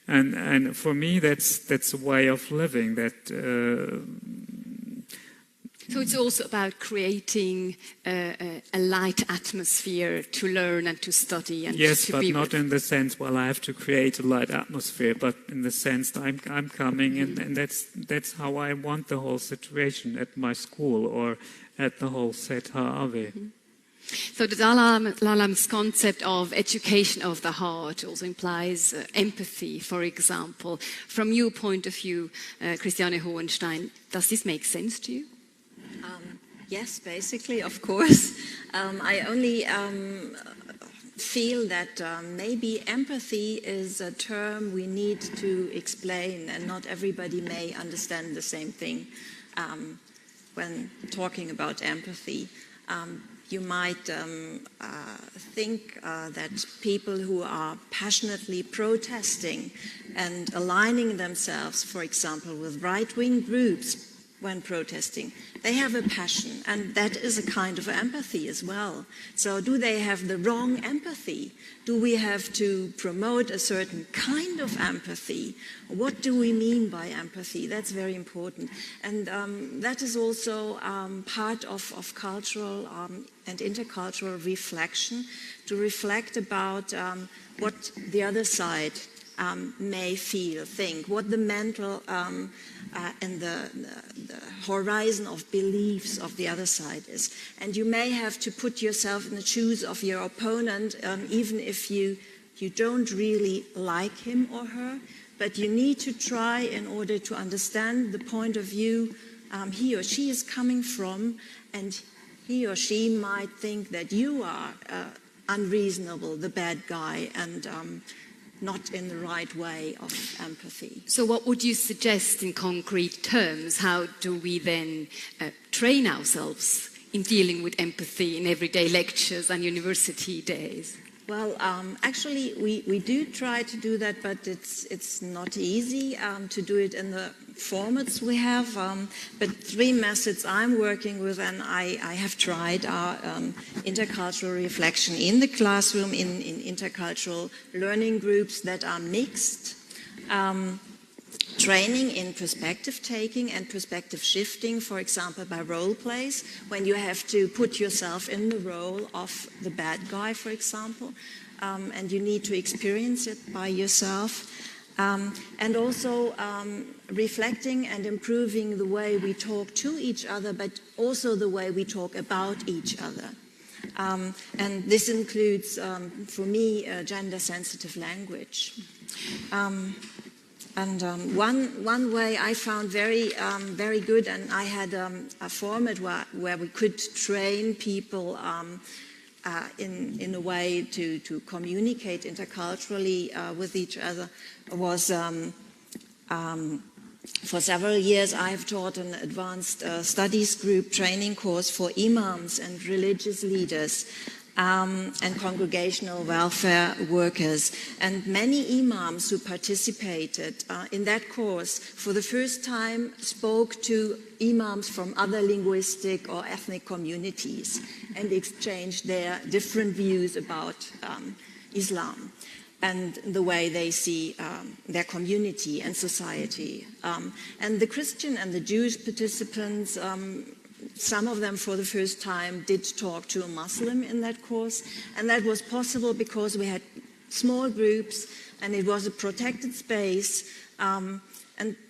And for me, that's a way of living that... So it's also about creating a light atmosphere to learn and to study and yes, to but be not with. in the sense, well, I have to create a light atmosphere, but in the sense that I'm coming, and that's how I want the whole situation at my school or at the whole Set Ha'ave. So the Dalai Lama's concept of education of the heart also implies empathy, for example. From your point of view, Christiane Hohenstein, does this make sense to you? Yes, basically, of course. I only feel that maybe empathy is a term we need to explain, and not everybody may understand the same thing when talking about empathy. You might think that people who are passionately protesting and aligning themselves, for example, with right-wing groups when protesting, they have a passion, and that is a kind of empathy as well. So do they have the wrong empathy? Do we have to promote a certain kind of empathy? What do we mean by empathy? That's very important. And that is also part of cultural and intercultural reflection, to reflect about what the other side may feel, think, what the mental and the horizon of beliefs of the other side is. And you may have to put yourself in the shoes of your opponent, even if you don't really like him or her, but you need to try in order to understand the point of view he or she is coming from, and he or she might think that you are unreasonable, the bad guy, and not in the right way of empathy. So what would you suggest in concrete terms? How do we then train ourselves in dealing with empathy in everyday lectures and university days? Well, actually, we do try to do that, but it's not easy to do it in the formats we have. But 3 methods I'm working with, and I have tried, are intercultural reflection in the classroom, in intercultural learning groups that are mixed, training in perspective taking and perspective shifting, for example, by role plays, when you have to put yourself in the role of the bad guy, for example, and you need to experience it by yourself. And also reflecting and improving the way we talk to each other, but also the way we talk about each other. And this includes, for me, gender-sensitive language. And one way I found very good, and I had a format where we could train people in a way to communicate interculturally with each other, was for several years I have taught an advanced studies group training course for imams and religious leaders and congregational welfare workers. And many imams who participated in that course for the first time spoke to imams from other linguistic or ethnic communities and exchanged their different views about Islam and the way they see their community and society. And the Christian and the Jewish participants, some of them for the first time did talk to a Muslim in that course, and that was possible because we had small groups and it was a protected space, and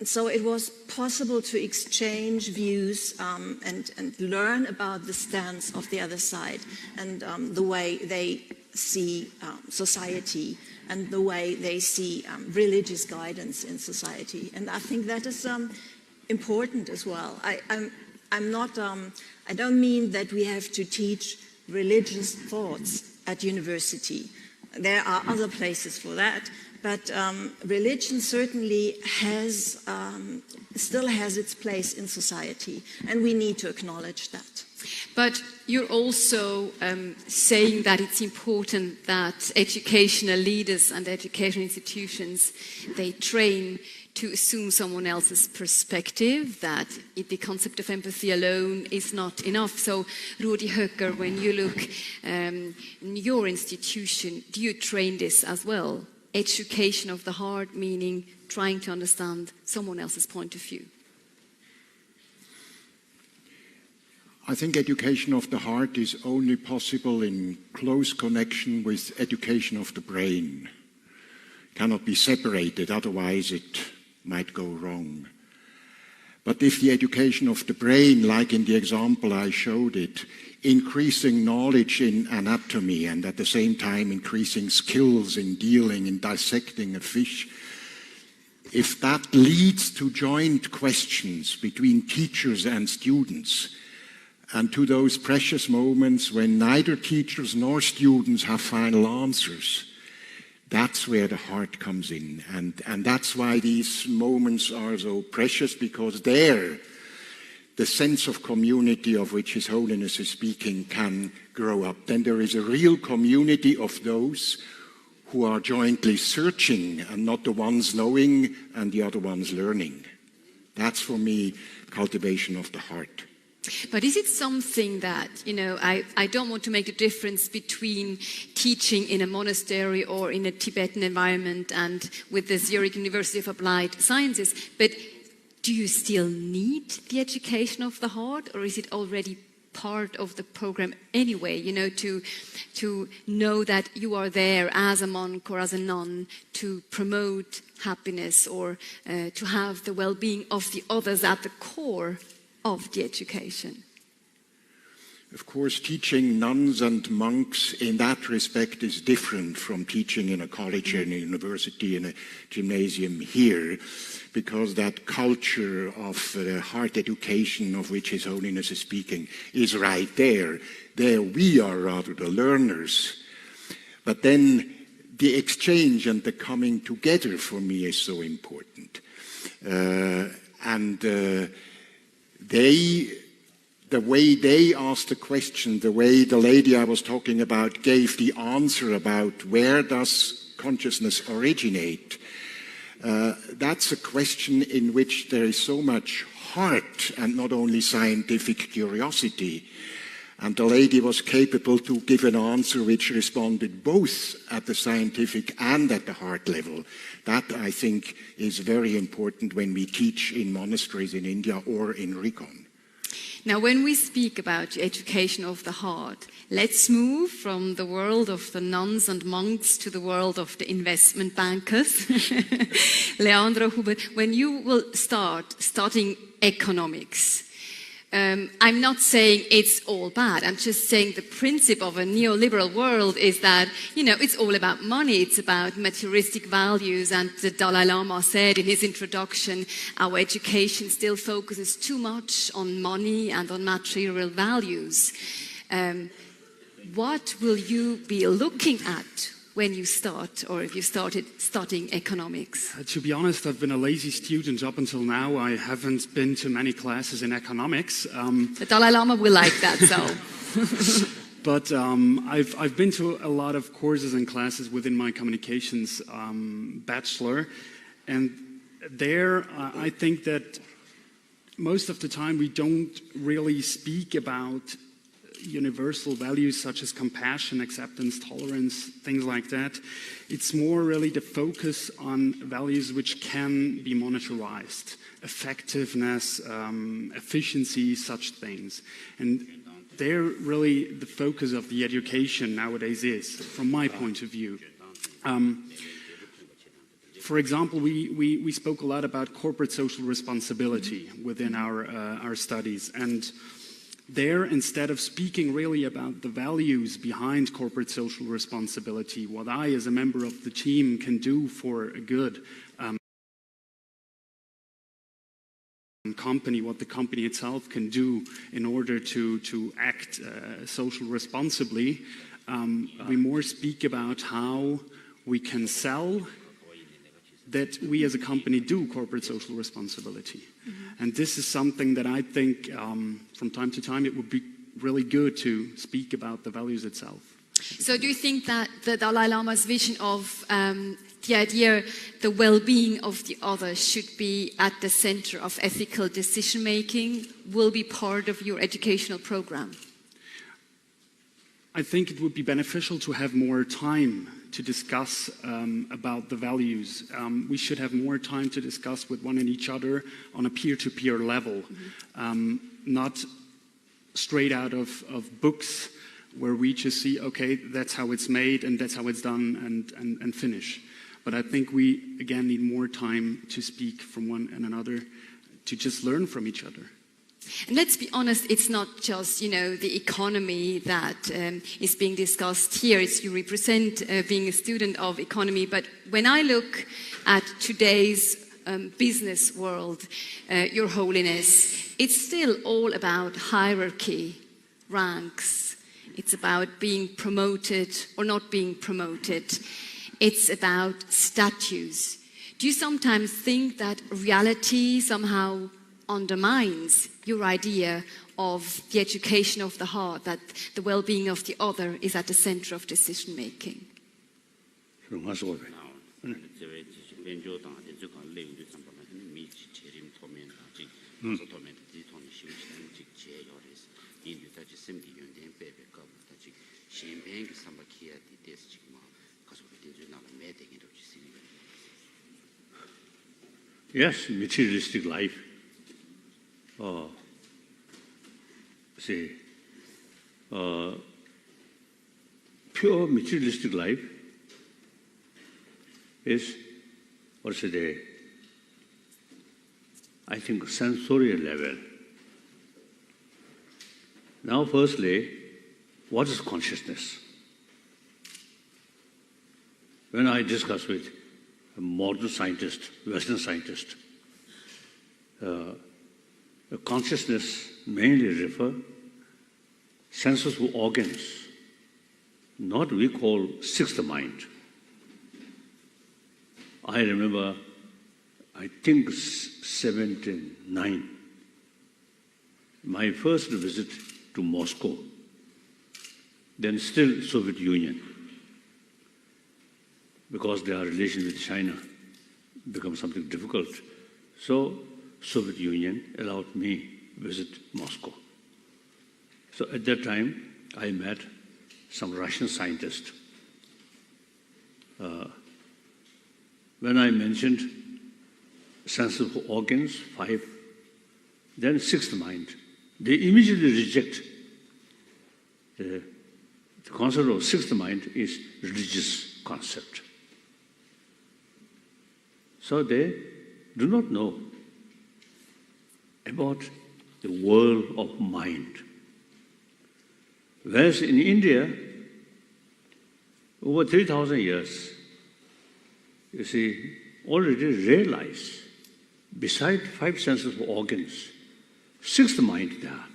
so it was possible to exchange views and learn about the stance of the other side and the way they see society and the way they see religious guidance in society. And I think that is important as well. I'm not, I don't mean that we have to teach religious thoughts at university. there are other places for that, but religion certainly still has its place in society, and we need to acknowledge that. But you're also saying that it's important that educational leaders and educational institutions, they train to assume someone else's perspective, that the concept of empathy alone is not enough. So, Rudi Höcker, when you look in your institution, do you train this as well? Education of the heart, meaning trying to understand someone else's point of view. I think education of the heart is only possible in close connection with education of the brain. It cannot be separated, otherwise it might go wrong. But if the education of the brain, like in the example I showed it, increasing knowledge in anatomy and at the same time increasing skills in dealing, in dissecting a fish, if that leads to joint questions between teachers and students, and to those precious moments when neither teachers nor students have final answers, that's where the heart comes in. And that's why these moments are so precious, because there the sense of community of which His Holiness is speaking can grow up. Then there is a real community of those who are jointly searching and not the ones knowing and the other ones learning. That's for me cultivation of the heart. But is it something that, I don't want to make a difference between teaching in a monastery or in a Tibetan environment and with the Zurich University of Applied Sciences, but do you still need the education of the heart, or is it already part of the program anyway, to know that you are there as a monk or as a nun to promote happiness or to have the well-being of the others at the core of the education? Of course, teaching nuns and monks in that respect is different from teaching in a college and a university and a gymnasium here, because that culture of heart education of which His Holiness is speaking is right there. There we are rather the learners. But then the exchange and the coming together for me is so important. The way they asked the question, the way the lady I was talking about gave the answer about where does consciousness originate, that's a question in which there is so much heart and not only scientific curiosity. And the lady was capable to give an answer which responded both at the scientific and at the heart level. That, I think, is very important when we teach in monasteries in India or in Recon. Now, when we speak about education of the heart, let's move from the world of the nuns and monks to the world of the investment bankers. Leandro Hubert, when you will start studying economics, I'm not saying it's all bad. I'm just saying the principle of a neoliberal world is that, it's all about money. It's about materialistic values. And the Dalai Lama said in his introduction, our education still focuses too much on money and on material values. What will you be looking at when you start, or if you started studying economics? To be honest, I've been a lazy student up until now. I haven't been to many classes in economics. The Dalai Lama will like that, so. But I've been to a lot of courses and classes within my communications bachelor, and there I think that most of the time we don't really speak about universal values such as compassion, acceptance, tolerance, things like that. It's more really the focus on values which can be monetarized, effectiveness, efficiency, such things. And they're really the focus of the education nowadays is, from my point of view. For example, we spoke a lot about corporate social responsibility within our studies, and there, instead of speaking really about the values behind corporate social responsibility, what I, as a member of the team, can do for a good company, what the company itself can do in order to act social responsibly, we more speak about how we can sell that we as a company do corporate social responsibility. And this is something that I think from time to time it would be really good to speak about the values itself. So do you think that the Dalai Lama's vision of the idea, the well-being of the other should be at the center of ethical decision-making, will be part of your educational program? I think it would be beneficial to have more time to discuss about the values. We should have more time to discuss with one and each other on a peer-to-peer level, not straight out of books where we just see, okay, that's how it's made and that's how it's done and finish. But I think we, again, need more time to speak from one and another, to just learn from each other. And let's be honest, it's not just, the economy that is being discussed here. It's you represent being a student of economy. But when I look at today's business world, Your Holiness, it's still all about hierarchy, ranks. It's about being promoted or not being promoted. It's about statues. Do you sometimes think that reality somehow undermines your idea of the education of the heart, that the well-being of the other is at the center of decision-making? Yes, materialistic life. Pure materialistic life is, I think, sensorial level. Now, firstly, what is consciousness? When I discuss with a modern scientist, Western scientist, consciousness mainly refer senses of organs, not we call sixth mind. I remember, I think 79, my first visit to Moscow, then still Soviet Union, because their relation with China become something difficult. So Soviet Union allowed me visit Moscow. So at that time, I met some Russian scientists. When I mentioned sense of organs, 5, then sixth mind, they immediately reject the concept of sixth mind is religious concept. So they do not know about the world of mind. Whereas in India, over 3,000 years, you see, already realized, beside 5 senses of organs, sixth mind there.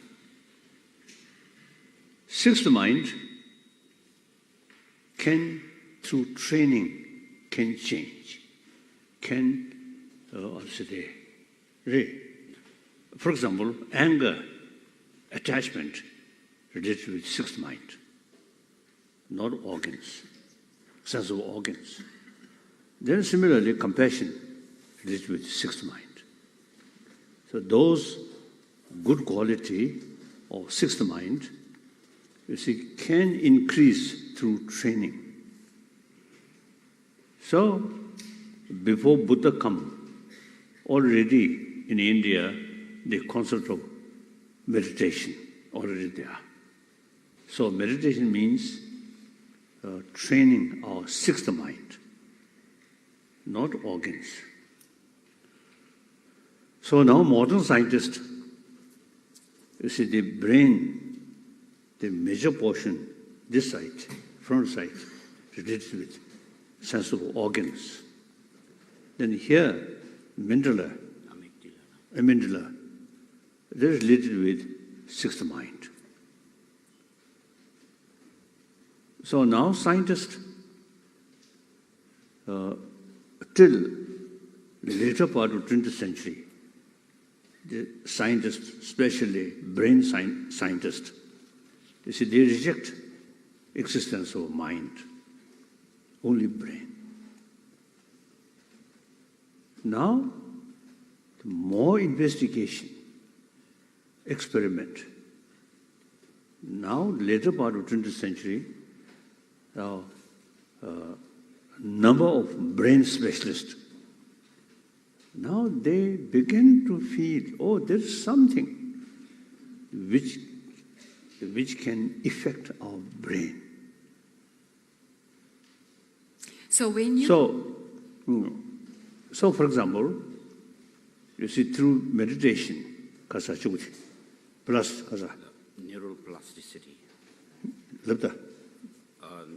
Sixth mind can, through training, can change, can, for example, anger, attachment, related with sixth mind, not organs, sense of organs. Then similarly, compassion, related with sixth mind. So those good quality of sixth mind, you see, can increase through training. So before Buddha come, already in India, the concept of meditation already there. So meditation means training our sixth mind, not organs. So now modern scientists, you see, the brain, the major portion, this side, front side, related with sense of organs. Then here, amygdala, they're related with sixth mind. So now scientists, till later part of 20th century, the scientists, especially brain scientists, you see, they reject existence of mind, only brain. Now, more investigation, experiment. Now, later part of 20th century, now, number of brain specialists, now they begin to feel, oh, there's something which can affect our brain. So when you... So for example, you see through meditation, kasa chukuchi, plus kasa. Neuroplasticity. Labda.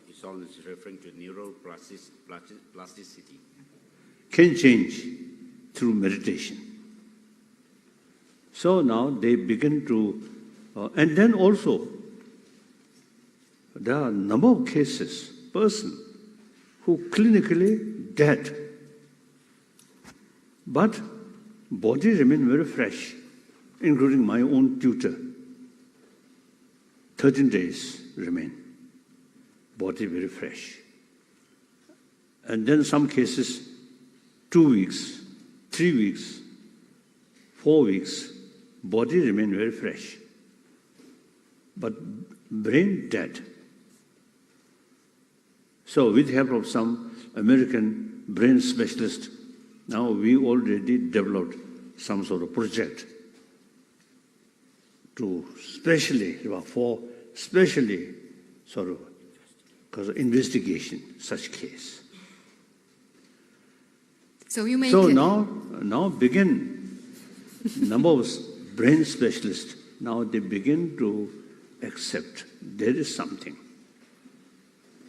It's always referring to neuroplasticity. Can change through meditation. So now they begin to, and then also, there are a number of cases, person who clinically dead, but body remain very fresh, including my own tutor. 13 days remain, body very fresh. And then some cases, 2 weeks, 3 weeks, 4 weeks, body remain very fresh, but brain dead. So with the help of some American brain specialist, now we already developed some sort of project to specially sort of because of investigation such case. So you make so now begin number of brain specialists, now they begin to accept there is something,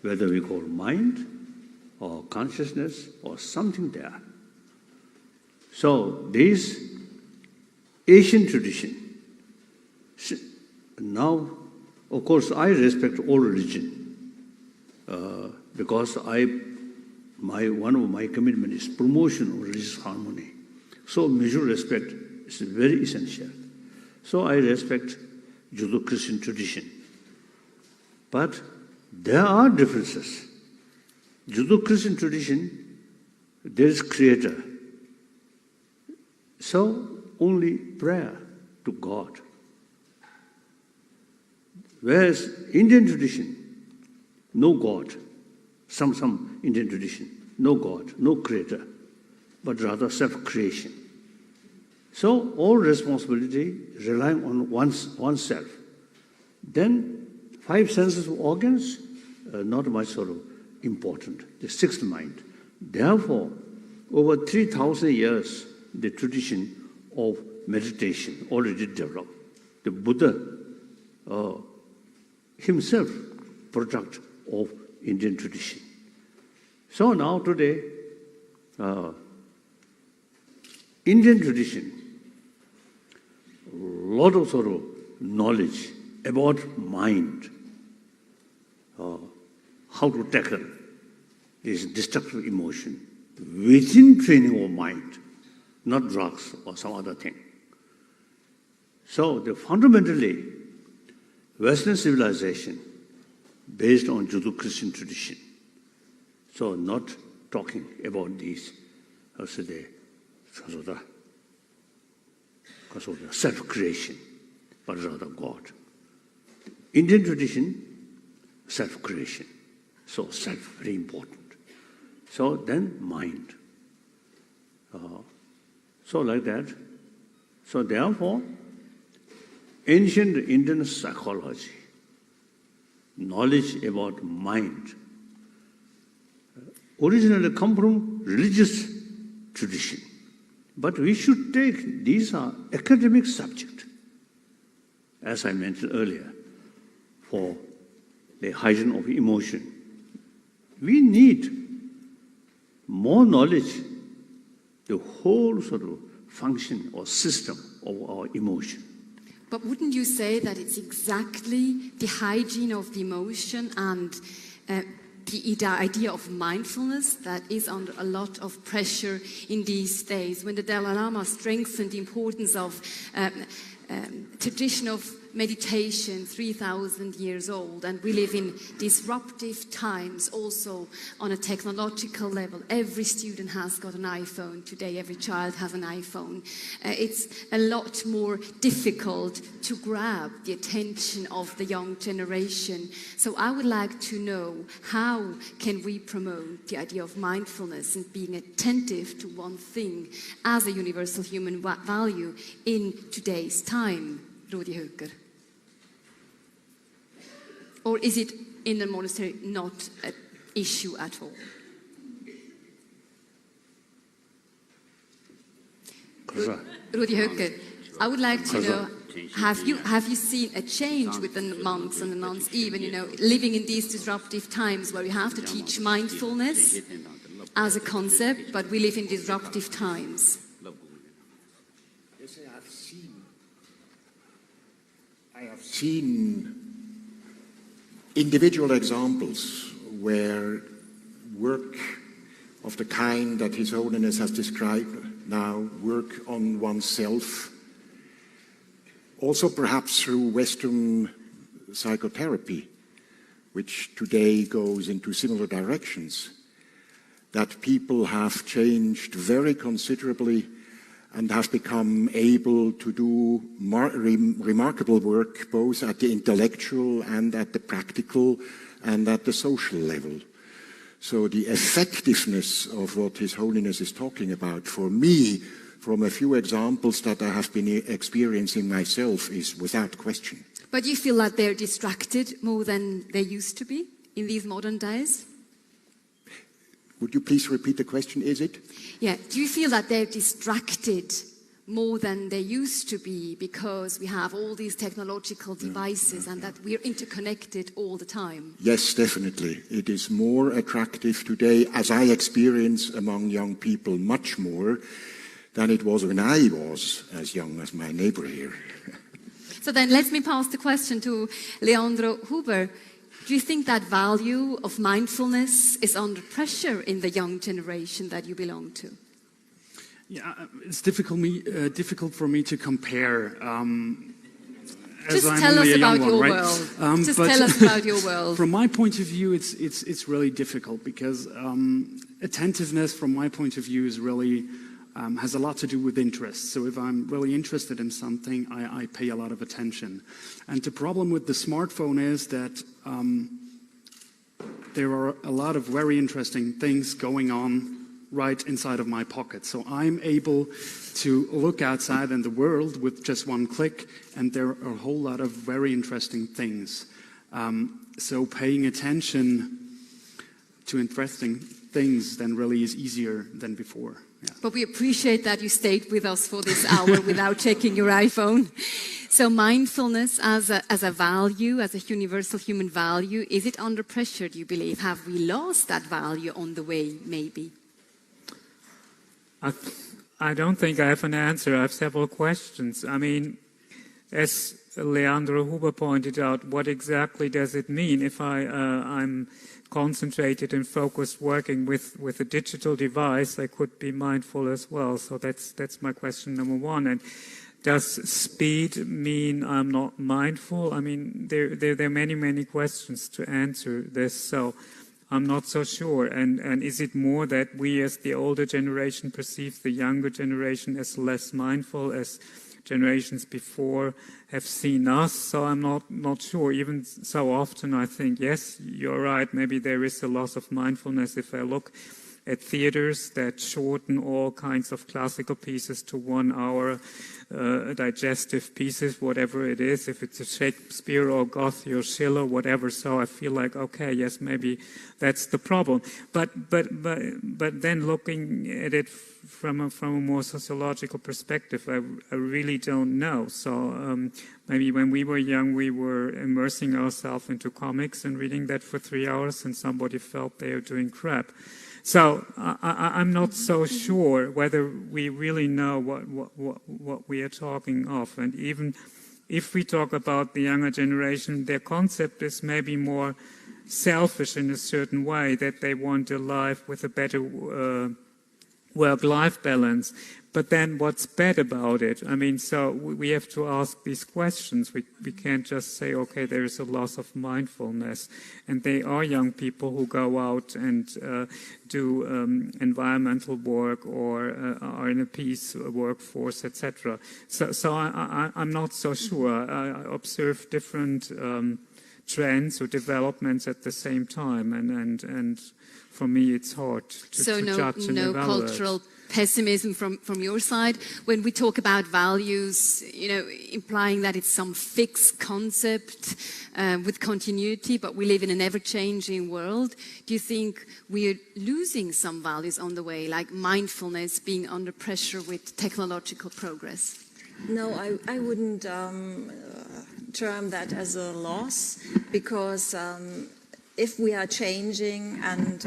whether we call mind or consciousness or something there. So this Asian tradition, now of course I respect all religion because one of my commitment is promotion of religious harmony. So mutual respect is very essential. So I respect Judeo-Christian tradition. But there are differences. Judeo-Christian tradition, there is Creator. So only prayer to God. Whereas Indian tradition, no God. Some Indian tradition, no God, no Creator, but rather self-creation. So all responsibility relying on oneself. Then 5 senses of organs, not much sort of important. The 6th mind. Therefore, over 3,000 years, the tradition of meditation already developed. The Buddha himself, product of Indian tradition. So now today, Indian tradition, a lot of sort of knowledge about mind, how to tackle this destructive emotion within training of mind, not drugs or some other thing. So fundamentally, Western civilization based on Judeo-Christian tradition. So not talking about these, self-creation, but rather God. Indian tradition, self-creation. So self, very important. So then mind. So like that. So therefore, ancient Indian psychology, knowledge about mind, originally come from religious tradition. But we should take, these are academic subjects, as I mentioned earlier, for the hygiene of emotion. We need more knowledge, the whole sort of function or system of our emotion. But wouldn't you say that it's exactly the hygiene of the emotion and the idea of mindfulness that is under a lot of pressure in these days? When the Dalai Lama strengthened the importance of tradition of meditation, 3,000 years old, and we live in disruptive times also on a technological level. Every student has got an iPhone today, every child has an iPhone. It's a lot more difficult to grab the attention of the young generation. So I would like to know, how can we promote the idea of mindfulness and being attentive to one thing as a universal human value in today's time, Rudi Höcker? Or is it in the monastery not an issue at all? Rudi Höcker, I would like to know, have you seen a change with the monks and the nuns, even, living in these disruptive times where we have to teach mindfulness as a concept, but we live in disruptive times? Yes, I have seen individual examples where work of the kind that His Holiness has described now, work on oneself, also perhaps through Western psychotherapy, which today goes into similar directions, that people have changed very considerably and have become able to do remarkable work both at the intellectual and at the practical and at the social level. So the effectiveness of what His Holiness is talking about, for me, from a few examples that I have been experiencing myself, is without question. But you feel that they're distracted more than they used to be in these modern days? Would you please repeat the question, is it? Yeah, do you feel that they're distracted more than they used to be because we have all these technological devices and that we're interconnected all the time? Yes, definitely. It is more attractive today, as I experience among young people, much more than it was when I was as young as my neighbor here. So then let me pass the question to Leandro Huber. Do you think that value of mindfulness is under pressure in the young generation that you belong to? Yeah, it's difficult for me to compare. Just tell us about your world. Just tell us about your world. From my point of view, it's really difficult because attentiveness, from my point of view, is really has a lot to do with interest. So if I'm really interested in something, I pay a lot of attention. And the problem with the smartphone is that there are a lot of very interesting things going on right inside of my pocket. So I'm able to look outside in the world with just one click, and there are a whole lot of very interesting things. So paying attention to interesting things then really is easier than before. Yeah. But we appreciate that you stayed with us for this hour without checking your iPhone. So mindfulness as a value, as a universal human value, is it under pressure, do you believe? Have we lost that value on the way, maybe? I don't think I have an answer. I have several questions. I mean, as Leandro Huber pointed out, what exactly does it mean if I'm concentrated and focused working with a digital device? I could be mindful as well. So that's my question number one. And does speed mean I'm not mindful? I mean, there are many questions to answer this. So I'm not so sure. And is it more that we as the older generation perceive the younger generation as less mindful, as generations before have seen us? So I'm not sure. Even so often I think, yes, you're right, maybe there is a loss of mindfulness if I look at theaters that shorten all kinds of classical pieces to 1 hour, digestive pieces, whatever it is, if it's a Shakespeare or Goethe or Schiller, whatever. So I feel like, okay, yes, maybe that's the problem. But then looking at it from a more sociological perspective, I really don't know. So maybe when we were young, we were immersing ourselves into comics and reading that for 3 hours, and somebody felt they are doing crap. So I'm not so sure whether we really know what we are talking of. And even if we talk about the younger generation, their concept is maybe more selfish in a certain way, that they want a life with a better work-life balance. But then what's bad about it? I mean, so we have to ask these questions. We can't just say, okay, there is a loss of mindfulness. And they are young people who go out and do environmental work or are in a peace workforce, etc. So I'm not so sure. I observe different trends or developments at the same time. And for me, it's hard to judge and evaluate. Cultural pessimism from your side when we talk about values, implying that it's some fixed concept with continuity, but we live in an ever-changing world. Do you think we're losing some values on the way, like mindfulness being under pressure with technological progress? No, I wouldn't term that as a loss, because if we are changing and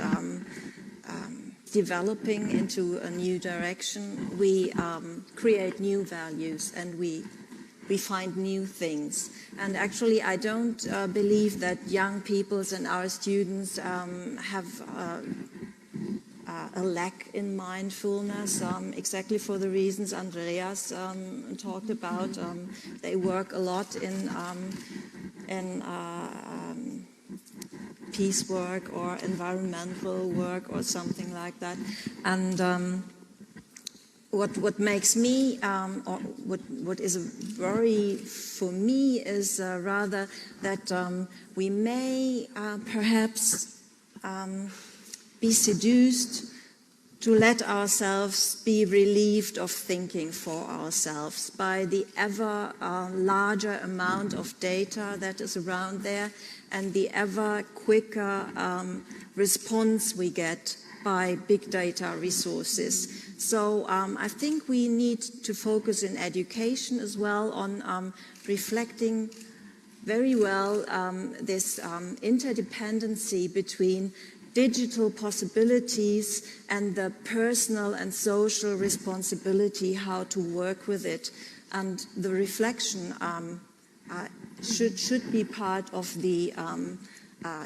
developing into a new direction, we create new values and we find new things. And actually, I don't believe that young people and our students have a lack in mindfulness, exactly for the reasons Andreas talked about. They work a lot in peace work or environmental work or something like that. And what makes me, or what is a worry for me is rather that we may perhaps be seduced to let ourselves be relieved of thinking for ourselves by the ever larger amount of data that is around there and the ever quicker response we get by big data resources. So I think we need to focus in education as well on reflecting very well this interdependency between digital possibilities and the personal and social responsibility, how to work with it. And the reflection should be part of the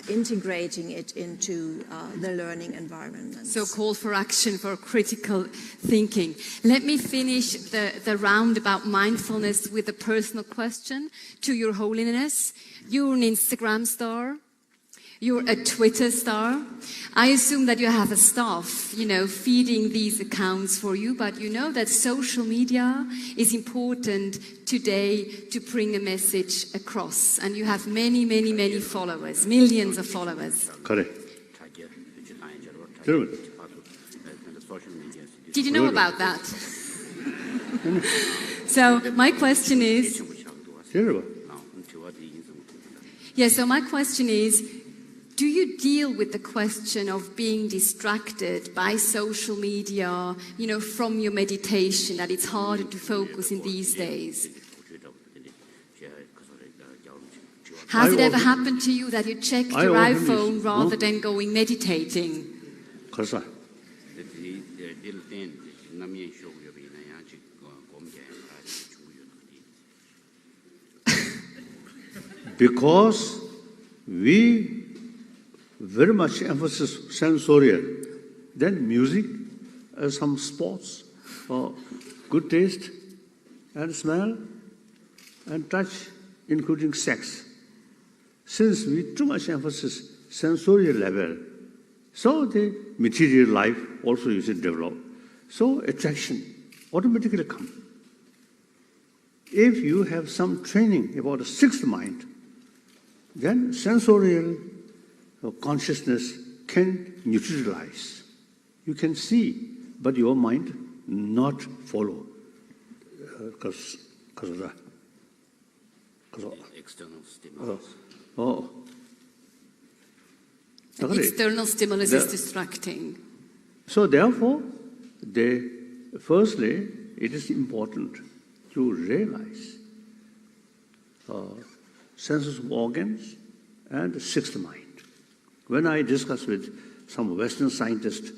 integrating it into the learning environment. So call for action for critical thinking. Let me finish the round about mindfulness with a personal question to Your Holiness. You're an Instagram star. You're a Twitter star. I assume that you have a staff, feeding these accounts for you, but you know that social media is important today to bring a message across. And you have many, many, many followers, millions of followers. Correct. Did you know about that? So my question is... so my question is, do you deal with the question of being distracted by social media, from your meditation, that it's harder to focus in these days? Has it ever happened to you that you checked your iPhone rather than going meditating? Because we very much emphasis sensorial, then music, some sports, good taste and smell and touch, including sex. Since we too much emphasis sensorial level, so the material life also you should develop. So attraction automatically comes. If you have some training about the sixth mind, then sensorial consciousness can neutralize. You can see, but your mind not follow because of that. External stimulus. External stimulus is distracting. So therefore, firstly, it is important to realize senses of organs and the sixth mind. When I discuss with some Western scientists,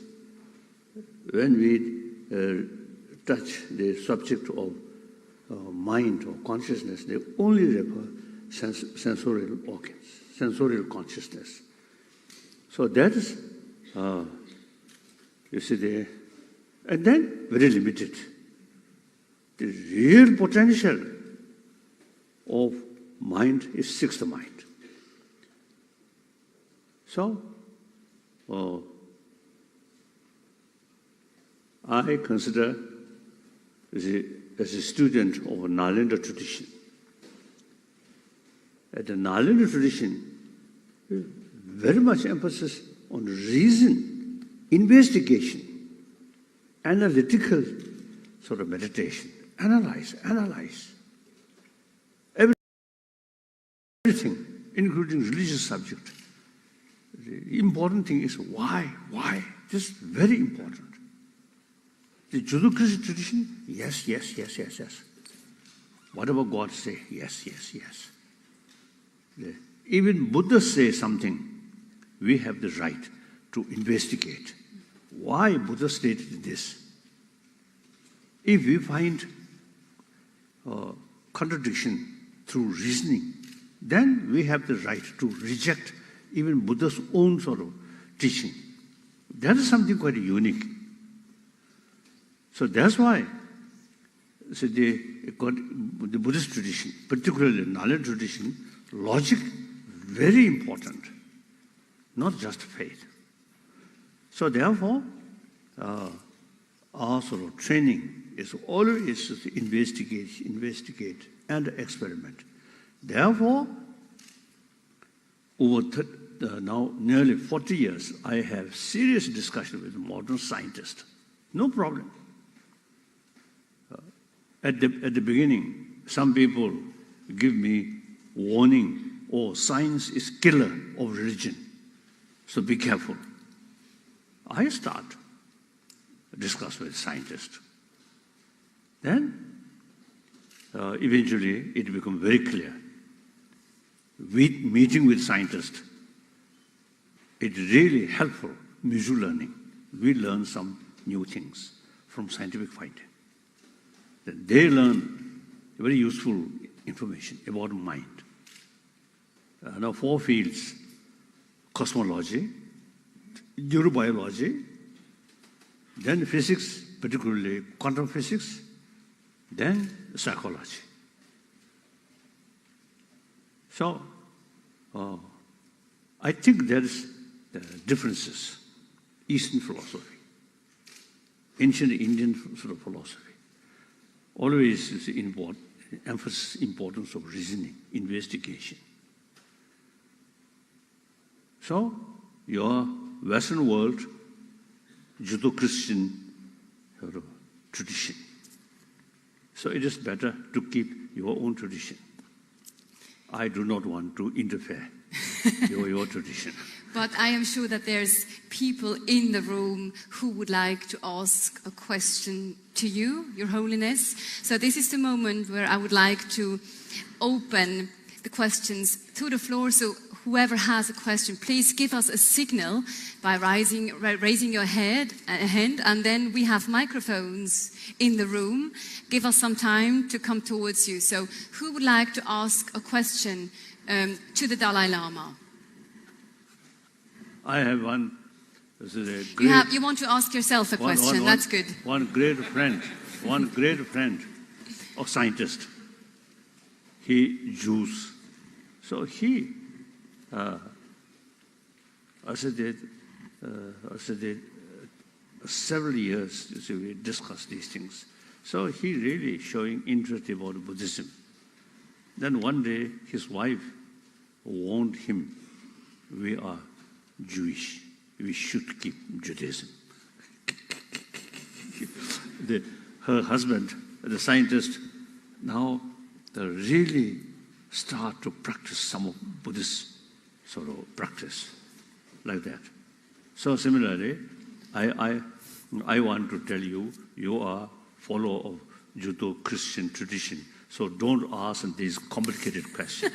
when we touch the subject of mind or consciousness, they only refer sensorial organs, sensorial consciousness. So that is, you see, and then very limited. The real potential of mind is sixth mind. So, I consider as a student of a Nalanda tradition. At the Nalanda tradition, very much emphasis on reason, investigation, analytical sort of meditation. Analyze. Everything, including religious subject. The important thing is why. This is very important. The Judeo-Christian tradition, yes. Whatever God say, yes. Even Buddha says something, we have the right to investigate. Why Buddha stated this? If we find contradiction through reasoning, then we have the right to reject even Buddha's own sort of teaching. That is something quite unique. So that's why the Buddhist tradition, particularly the Nalanda tradition, logic, very important, not just faith. So therefore, our sort of training is always to investigate and experiment. Therefore, over now nearly 40 years, I have serious discussion with modern scientists. No problem. At the beginning, some people give me warning, science is killer of religion, so be careful. I start discuss with scientists. Then, eventually, it becomes very clear. Meeting with scientists, it's really helpful, mutual learning. We learn some new things from scientific finding. Then they learn very useful information about mind. Now, 4 fields: cosmology, neurobiology, then physics, particularly quantum physics, then psychology. So, I think there is differences. Eastern philosophy, ancient Indian sort of philosophy, always is emphasis importance of reasoning, investigation. So, your Western world, Judeo-Christian sort of tradition. So it is better to keep your own tradition. I do not want to interfere your tradition. But I am sure that there's people in the room who would like to ask a question to you, Your Holiness. So this is the moment where I would like to open the questions to the floor. So whoever has a question, please give us a signal by raising your hand, and then we have microphones in the room. Give us some time to come towards you. So who would like to ask a question to the Dalai Lama? I have one. This is a great, you want to ask yourself a question. That's good. One great friend of scientist. He Jews. So he, several years we discussed these things. So he really showing interest about Buddhism. Then one day his wife warned him, we are Jewish. We should keep Judaism. Her husband, the scientist, now they really start to practice some of Buddhist sort of practice like that. So similarly, I want to tell you, you are follower of Judeo-Christian tradition. So don't ask these complicated questions.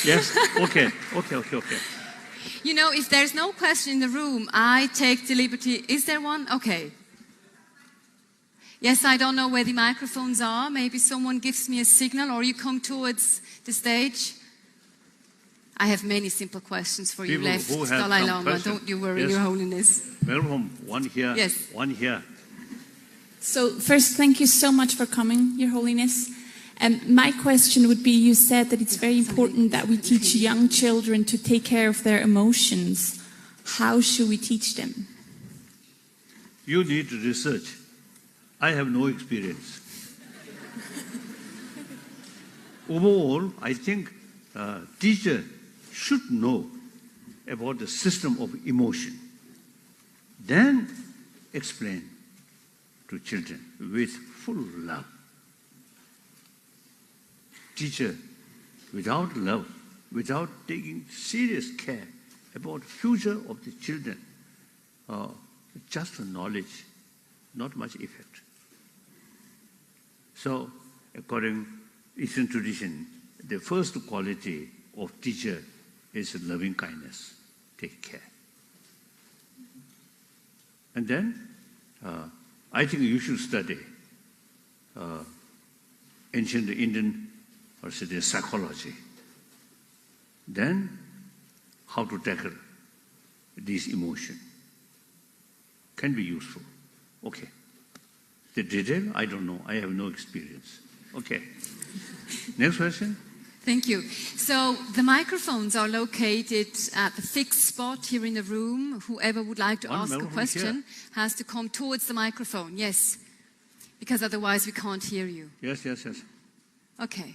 Yes? Okay. You know, if there's no question in the room, I take the liberty. Is there one? Okay. Yes, I don't know where the microphones are. Maybe someone gives me a signal or you come towards the stage. I have many simple questions for you People left, who have Dalai some Lama. question. Don't you worry, Yes. Your Holiness. Welcome. One here. Yes. One here. So first, thank you so much for coming, Your Holiness. My question would be, you said that it's very important that we teach young children to take care of their emotions. How should we teach them? You need to research. I have no experience. Overall, I think teacher should know about the system of emotion. Then explain to children with full love. Teacher, without love, without taking serious care about the future of the children, just knowledge, not much effect. So, according to Eastern tradition, the first quality of teacher is loving kindness. Take care. And then, I think you should study ancient Indian or say psychology. Then, how to tackle these emotions can be useful. Okay. The detail, I don't know. I have no experience. Okay. Next question. Thank you. So the microphones are located at the fixed spot here in the room. Whoever would like to One ask a microphone question has to come towards the microphone. Yes. Because otherwise we can't hear you. Yes, yes, yes. Okay.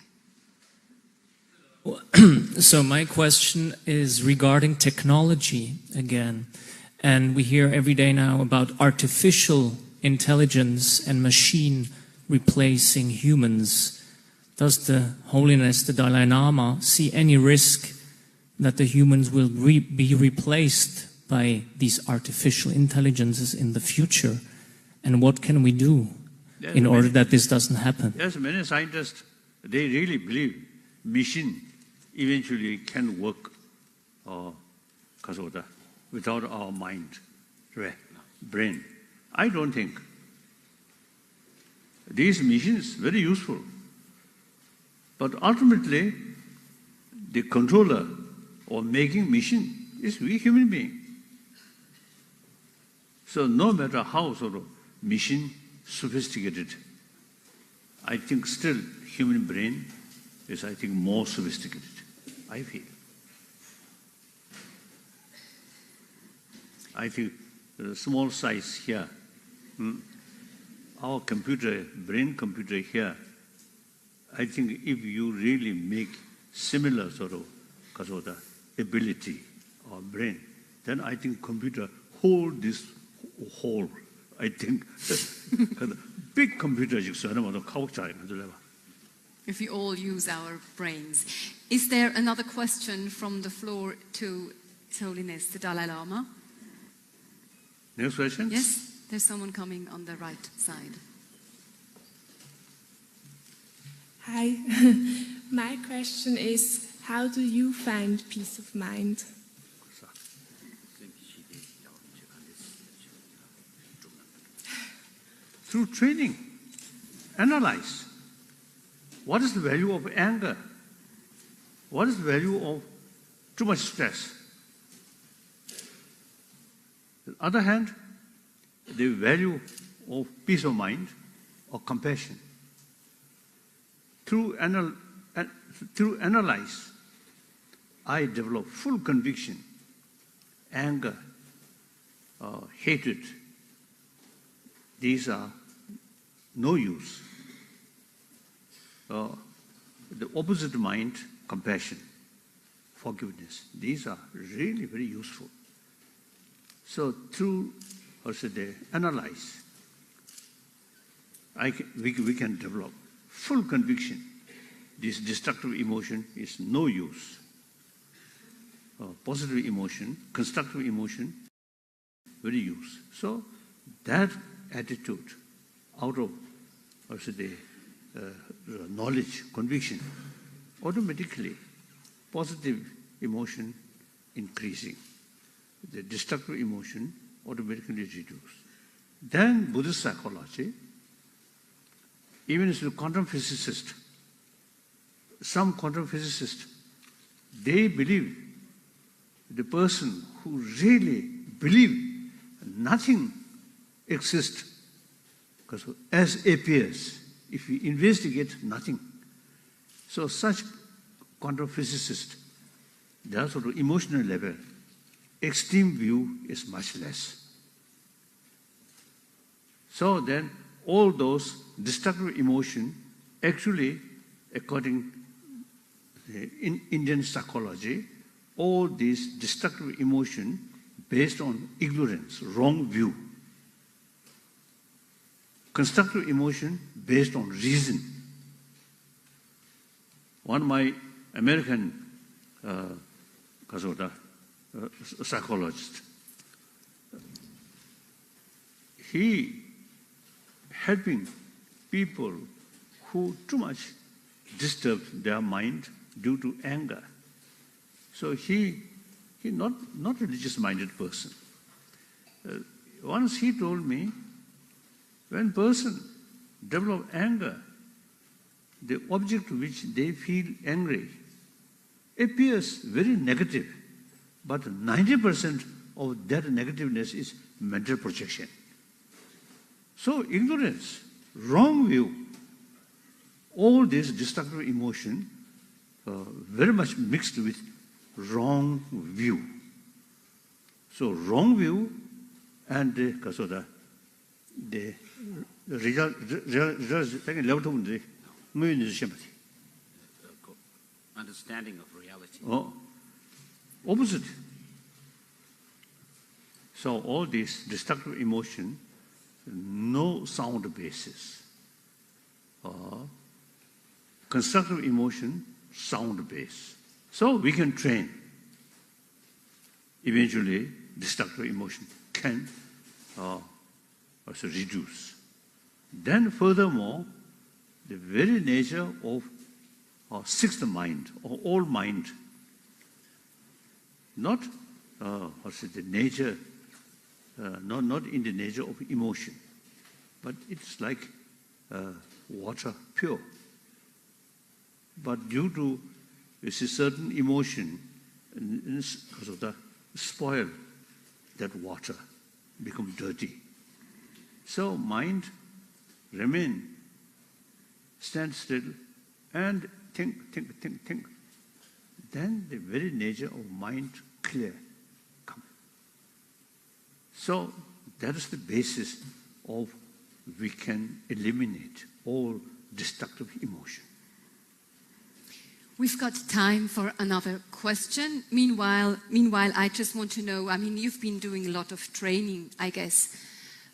So my question is regarding technology again. And we hear every day now about artificial intelligence and machine replacing humans. Does the Holiness, the Dalai Lama, see any risk that the humans will be replaced by these artificial intelligences in the future? And what can we do in order that this doesn't happen? Yes, many scientists, they really believe machine eventually can work without our mind, brain. I don't think. These machines very useful. But ultimately, the controller or making machine is we human being. So no matter how sort of machine sophisticated, I think still human brain is, I think, more sophisticated, I feel. I think the small size here, our computer, brain computer here, I think if you really make similar sort of ability or brain, then I think computer hold this whole, I think, big computer. If we all use our brains. Is there another question from the floor to His Holiness, the Dalai Lama? Next question? Yes, there's someone coming on the right side. Hi. My question is, how do you find peace of mind? Through training, analyze. What is the value of anger? What is the value of too much stress? On the other hand, the value of peace of mind or compassion. Through analyze, I develop full conviction, anger, hatred. These are no use. The opposite mind, compassion, forgiveness. These are really very useful. So through analyze, we can develop full conviction. This destructive emotion is no use. Positive emotion, constructive emotion, very use. So that attitude, out of knowledge, conviction, automatically positive emotion increasing. The destructive emotion automatically reduced. Then Buddhist psychology, even as a quantum physicist, some quantum physicists, they believe the person who really believes nothing exists, because as appears, if we investigate nothing. So such quantum physicists, their sort of emotional level, extreme view is much less. So then all those destructive emotion, actually, according in Indian psychology, all these destructive emotion based on ignorance, wrong view. Constructive emotion based on reason. One of my American psychologist, he helping people who too much disturb their mind due to anger. So he not religious-minded person. Once he told me, when person develop anger, the object to which they feel angry appears very negative, but 90% of that negativeness is mental projection. So ignorance, wrong view, all this destructive emotion very much mixed with wrong view. So wrong view and the result understanding of reality. Oh, opposite. So all this destructive emotion, no sound basis. Constructive emotion, sound base. So we can train. Eventually, destructive emotion can also reduce. Then furthermore, the very nature of our sixth mind, or all mind, not the nature, not in the nature of emotion, but it's like water, pure. But due to a certain emotion, because of that, spoil that water, become dirty. So mind remain, stand still, and think. Then the very nature of mind clear come. So that is the basis of we can eliminate all destructive emotion. We've got time for another question. Meanwhile, I just want to know, I mean, you've been doing a lot of training, I guess.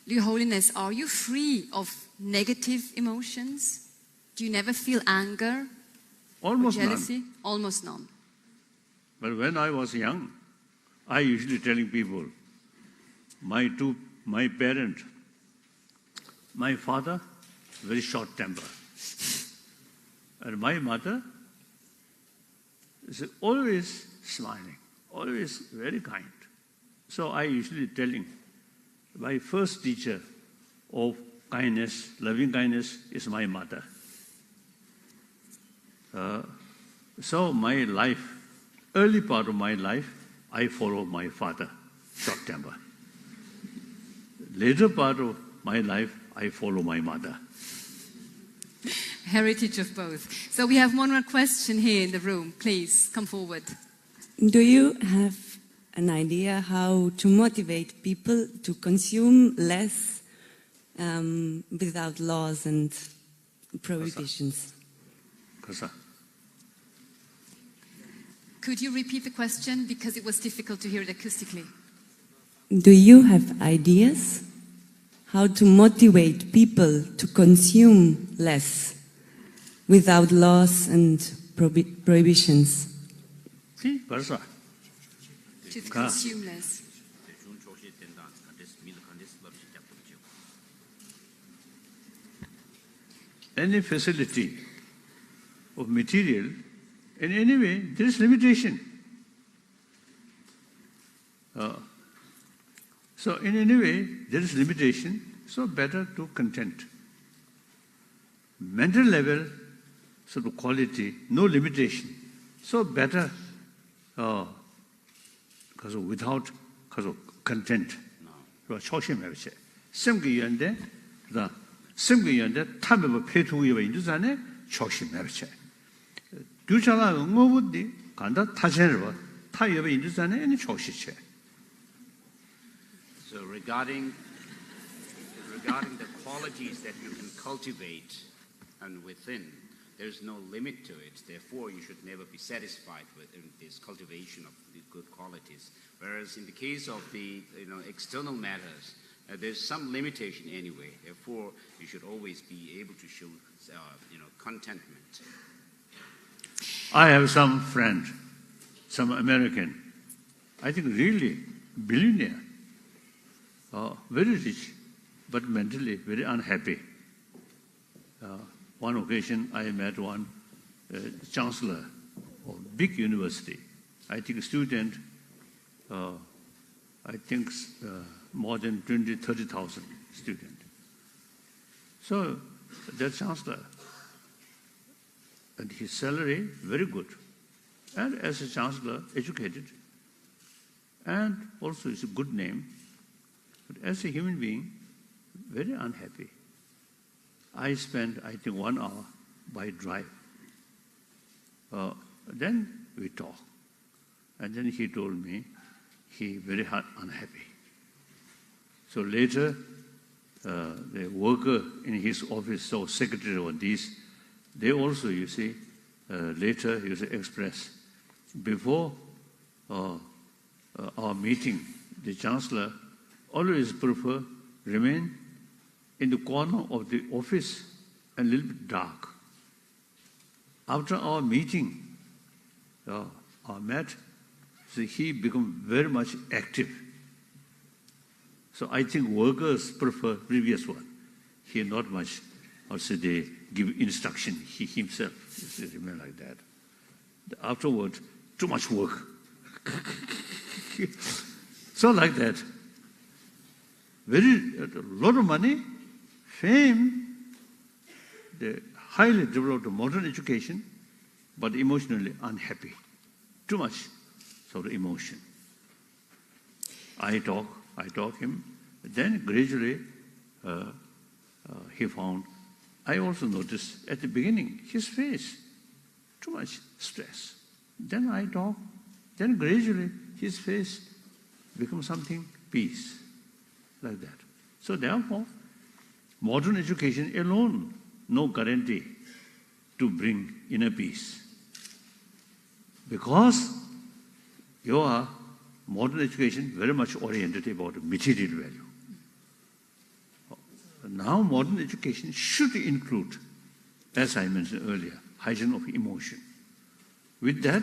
Your Holiness, are you free of negative emotions? Do you never feel anger? Almost or jealousy? None. Almost none. But when I was young, I usually telling people, my parent, my father, very short temper. And my mother is always smiling, always very kind. So I usually telling, my first teacher of kindness, loving kindness, is my mother. So my life, early part of my life, I follow my father, short temper. Later part of my life, I follow my mother. Heritage of both. So we have one more question here in the room. Please, come forward. Do you have an idea how to motivate people to consume less without laws and prohibitions? Could you repeat the question? Because it was difficult to hear it acoustically. Do you have ideas how to motivate people to consume less without laws and prohibitions? To consume less. Any facility of material, in any way, there is limitation. So in any way, there is limitation, so better to content. mental level, sort of quality, no limitation. So better, because without content. 초심해서 심기연데 그다 심기연데 탐에 페투위에 인도산에 초심해서 두자가 응어부디 간다 타셔로 타여에 인도산에 이 초시체. So regarding the qualities that you can cultivate and within, there's no limit to it. Therefore, you should never be satisfied with this cultivation of the good qualities. Whereas in the case of the external matters, there's some limitation anyway. Therefore, you should always be able to show contentment. I have some friend, some American, I think really billionaire, very rich, but mentally very unhappy. One occasion, I met one chancellor of a big university. I think student, more than 30,000 students. So that chancellor, and his salary, very good. And as a chancellor, educated. And also it's a good name. But as a human being, very unhappy. I spent, 1 hour by drive. Then we talked. And then he told me he very unhappy. So later, the worker in his office, so secretary or this, they also, later he expressed, before our meeting, the chancellor always prefer remain in the corner of the office and a little bit dark. After our meeting, our met, so he become very much active. So I think workers prefer previous one. He not much, also they give instruction. He himself remain like that. Afterward, too much work. So like that. A lot of money, fame, the highly developed modern education, but emotionally unhappy. Too much sort of emotion. I talk him. Then gradually he found, I also noticed at the beginning, his face, too much stress. Then I talk, then gradually his face becomes something peace, like that. So therefore, modern education alone, no guarantee to bring inner peace. Because your modern education very much oriented about material value. Now modern education should include, as I mentioned earlier, hygiene of emotion. With that,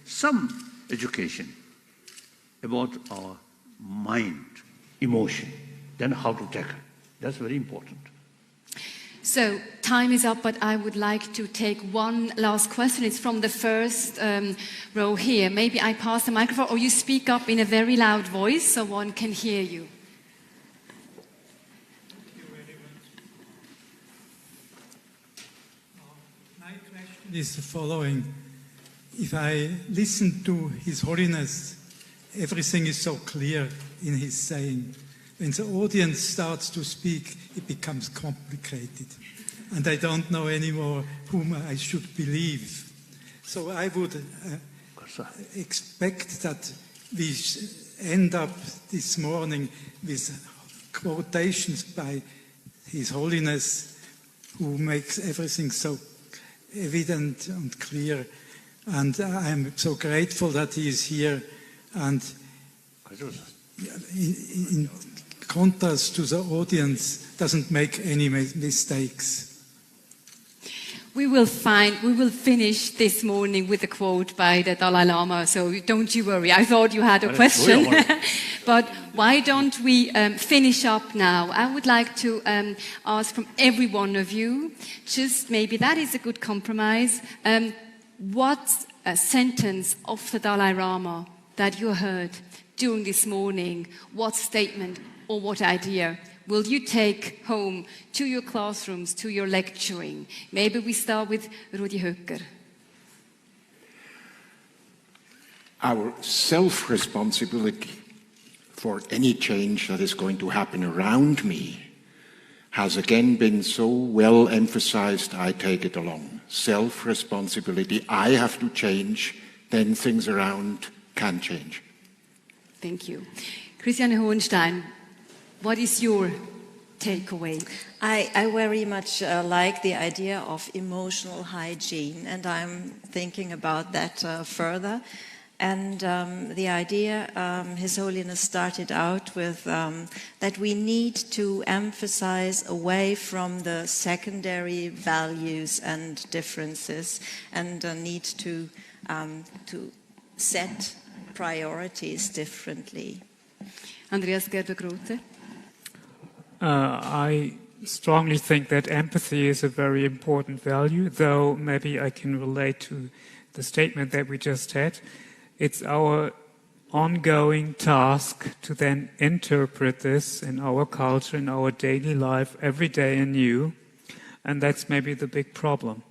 some education about our mind, emotion, then how to tackle. That's very important. So time is up, but I would like to take one last question. It's from the first row here. Maybe I pass the microphone, or you speak up in a very loud voice so one can hear you. Thank you very much. My question is the following. If I listen to His Holiness, everything is so clear in his saying. When the audience starts to speak, it becomes complicated. And I don't know anymore whom I should believe. So I would expect that we end up this morning with quotations by His Holiness, who makes everything so evident and clear. And I'm so grateful that he is here. And in contrast to the audience, doesn't make any mistakes. We will finish this morning with a quote by the Dalai Lama, so don't you worry. I thought you had a question. But why don't we finish up now? I would like to ask from every one of you, just maybe that is a good compromise, what sentence of the Dalai Lama that you heard during this morning, what statement or what idea will you take home to your classrooms, to your lecturing? Maybe we start with Rudi Höcker. Our self-responsibility for any change that is going to happen around me has again been so well emphasized, I take it along. Self-responsibility. I have to change, then things around can change. Thank you. Christiane Hohenstein, what is your takeaway? I very much like the idea of emotional hygiene, and I'm thinking about that further. And the idea His Holiness started out with that we need to emphasize away from the secondary values and differences, and need to set priorities differently. Andreas Gerber-Grote? I strongly think that empathy is a very important value, though maybe I can relate to the statement that we just had. It's our ongoing task to then interpret this in our culture, in our daily life, every day anew, and that's maybe the big problem.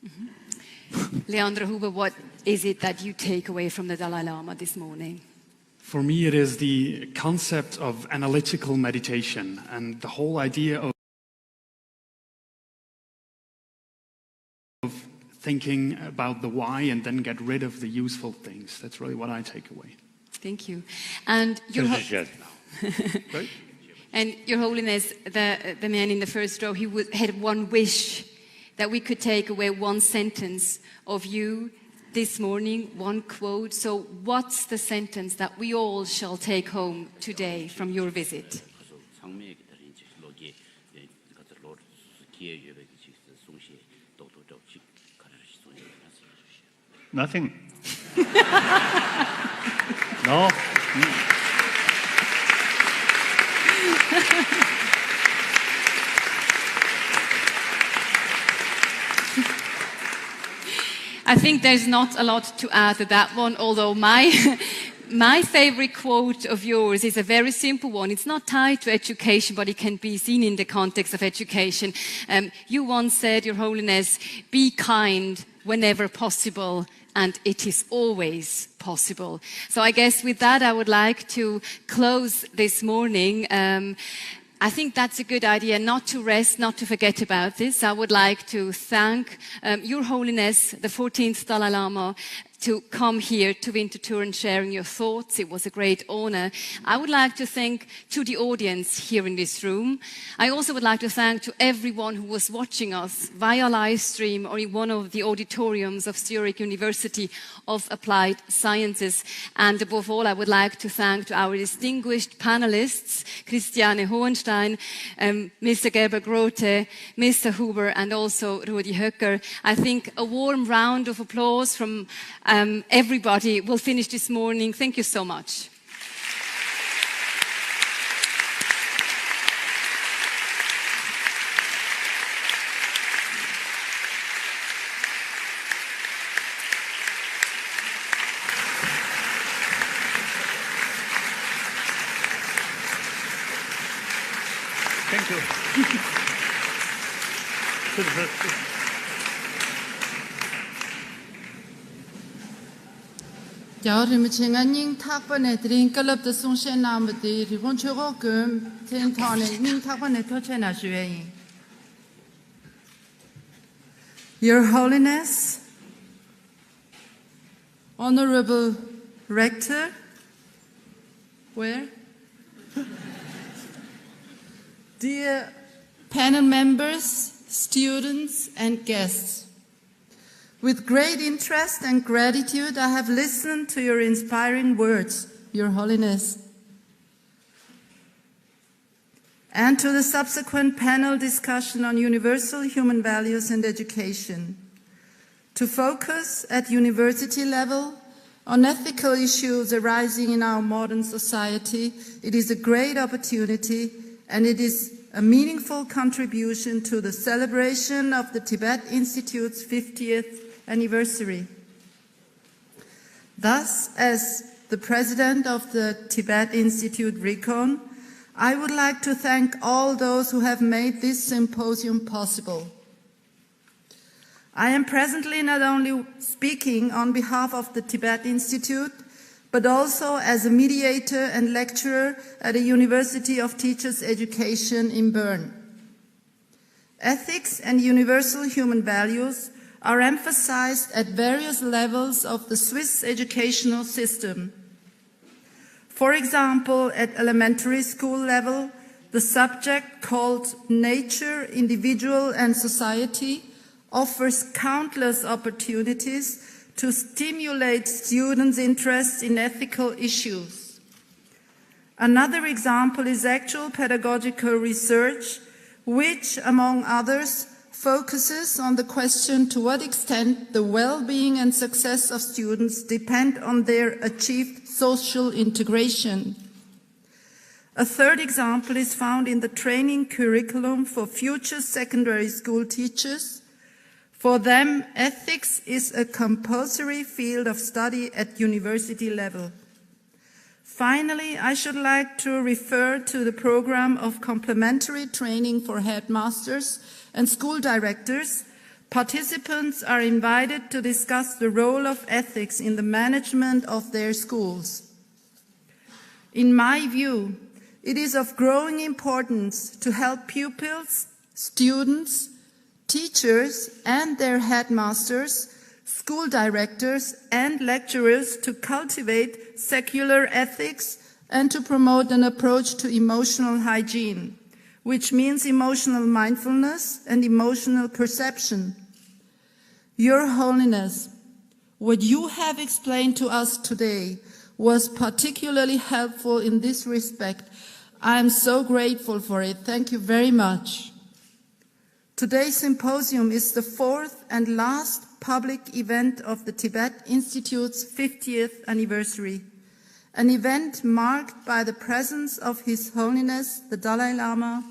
Mm-hmm. Leandro Huber, what is it that you take away from the Dalai Lama this morning? For me, it is the concept of analytical meditation and the whole idea of thinking about the why and then get rid of the useful things. That's really what I take away. Thank you. And and Your Holiness, the man in the first row, he had one wish, that we could take away one sentence of you this morning, one quote. So what's the sentence that we all shall take home today from your visit? Nothing. No? I think there's not a lot to add to that one, although my favorite quote of yours is a very simple one. It's not tied to education, but it can be seen in the context of education. You once said, Your Holiness, be kind whenever possible, and it is always possible. So I guess with that, I would like to close this morning. I think that's a good idea, not to rest, not to forget about this. I would like to thank Your Holiness, the 14th Dalai Lama, to come here to Winterthur and sharing your thoughts. It was a great honor. I would like to thank to the audience here in this room. I also would like to thank to everyone who was watching us via live stream or in one of the auditoriums of Zurich University of Applied Sciences. And above all, I would like to thank to our distinguished panelists, Christiane Hohenstein, Mr. Gerber-Grote, Mr. Huber, and also Rudi Höcker. I think a warm round of applause from everybody will finish this morning. Thank you so much. Thank you. Jaren chenganing takpane drin kalap de sungshen namde ribon chogo gum ten tane ning takpane tochena shue. Your Holiness, Honorable Rector, where? Dear panel members, students and guests, with great interest and gratitude, I have listened to your inspiring words, Your Holiness, and to the subsequent panel discussion on universal human values and education. To focus at university level on ethical issues arising in our modern society, it is a great opportunity, and it is a meaningful contribution to the celebration of the Tibet Institute's 50th anniversary. Thus, as the president of the Tibet Institute, RICON, I would like to thank all those who have made this symposium possible. I am presently not only speaking on behalf of the Tibet Institute, but also as a mediator and lecturer at the University of Teachers Education in Bern. Ethics and universal human values are emphasized at various levels of the Swiss educational system. For example, at elementary school level, the subject called Nature, Individual and Society offers countless opportunities to stimulate students' interest in ethical issues. Another example is actual pedagogical research, which, among others, focuses on the question to what extent the well-being and success of students depend on their achieved social integration. A third example is found in the training curriculum for future secondary school teachers. For them, ethics is a compulsory field of study at university level. Finally, I should like to refer to the program of complementary training for headmasters and school directors. Participants are invited to discuss the role of ethics in the management of their schools. In my view, it is of growing importance to help pupils, students, teachers and their headmasters, school directors and lecturers to cultivate secular ethics and to promote an approach to emotional hygiene, which means emotional mindfulness and emotional perception. Your Holiness, what you have explained to us today was particularly helpful in this respect. I am so grateful for it. Thank you very much. Today's symposium is the fourth and last public event of the Tibet Institute's 50th anniversary, an event marked by the presence of His Holiness the Dalai Lama.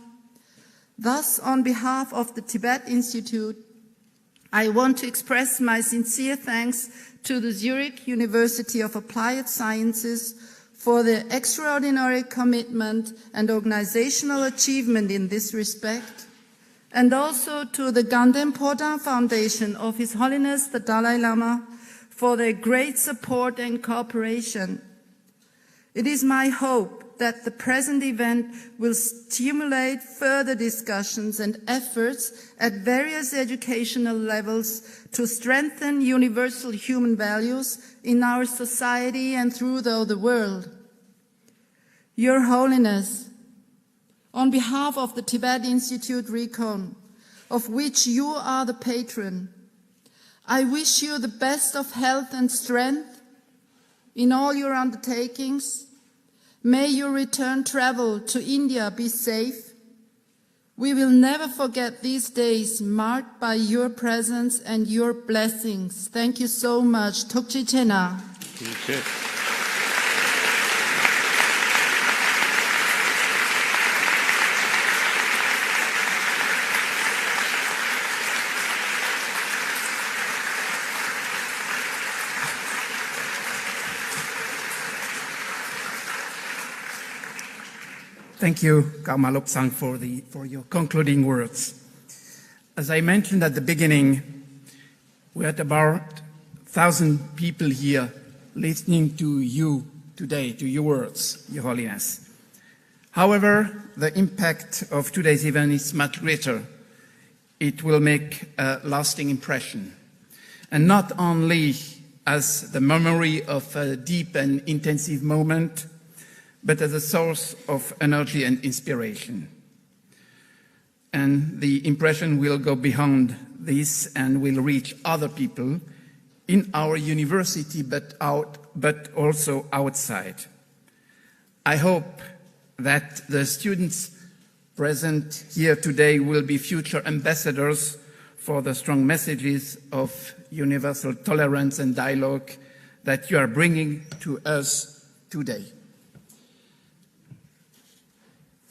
Thus, on behalf of the Tibet Institute, I want to express my sincere thanks to the Zurich University of Applied Sciences for their extraordinary commitment and organizational achievement in this respect, and also to the Ganden Podang Foundation of His Holiness the Dalai Lama for their great support and cooperation. It is my hope that the present event will stimulate further discussions and efforts at various educational levels to strengthen universal human values in our society and throughout the world. Your Holiness, on behalf of the Tibet Institute Recon, of which you are the patron, I wish you the best of health and strength in all your undertakings. May your return travel to India be safe. We will never forget these days marked by your presence and your blessings. Thank you so much. Tokchi Chena. Thank you, Kamalop Sang, for your concluding words. As I mentioned at the beginning, we had about 1,000 people here listening to you today, to your words, Your Holiness. However, the impact of today's event is much greater. It will make a lasting impression, and not only as the memory of a deep and intensive moment, but as a source of energy and inspiration. And the impression will go beyond this and will reach other people in our university, but also outside. I hope that the students present here today will be future ambassadors for the strong messages of universal tolerance and dialogue that you are bringing to us today.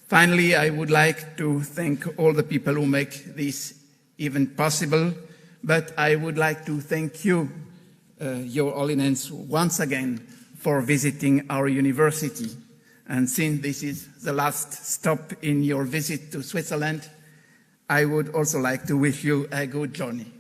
Finally, I would like to thank all the people who make this event possible, but I would like to thank you, Your Holiness, once again for visiting our university. And since this is the last stop in your visit to Switzerland, I would also like to wish you a good journey.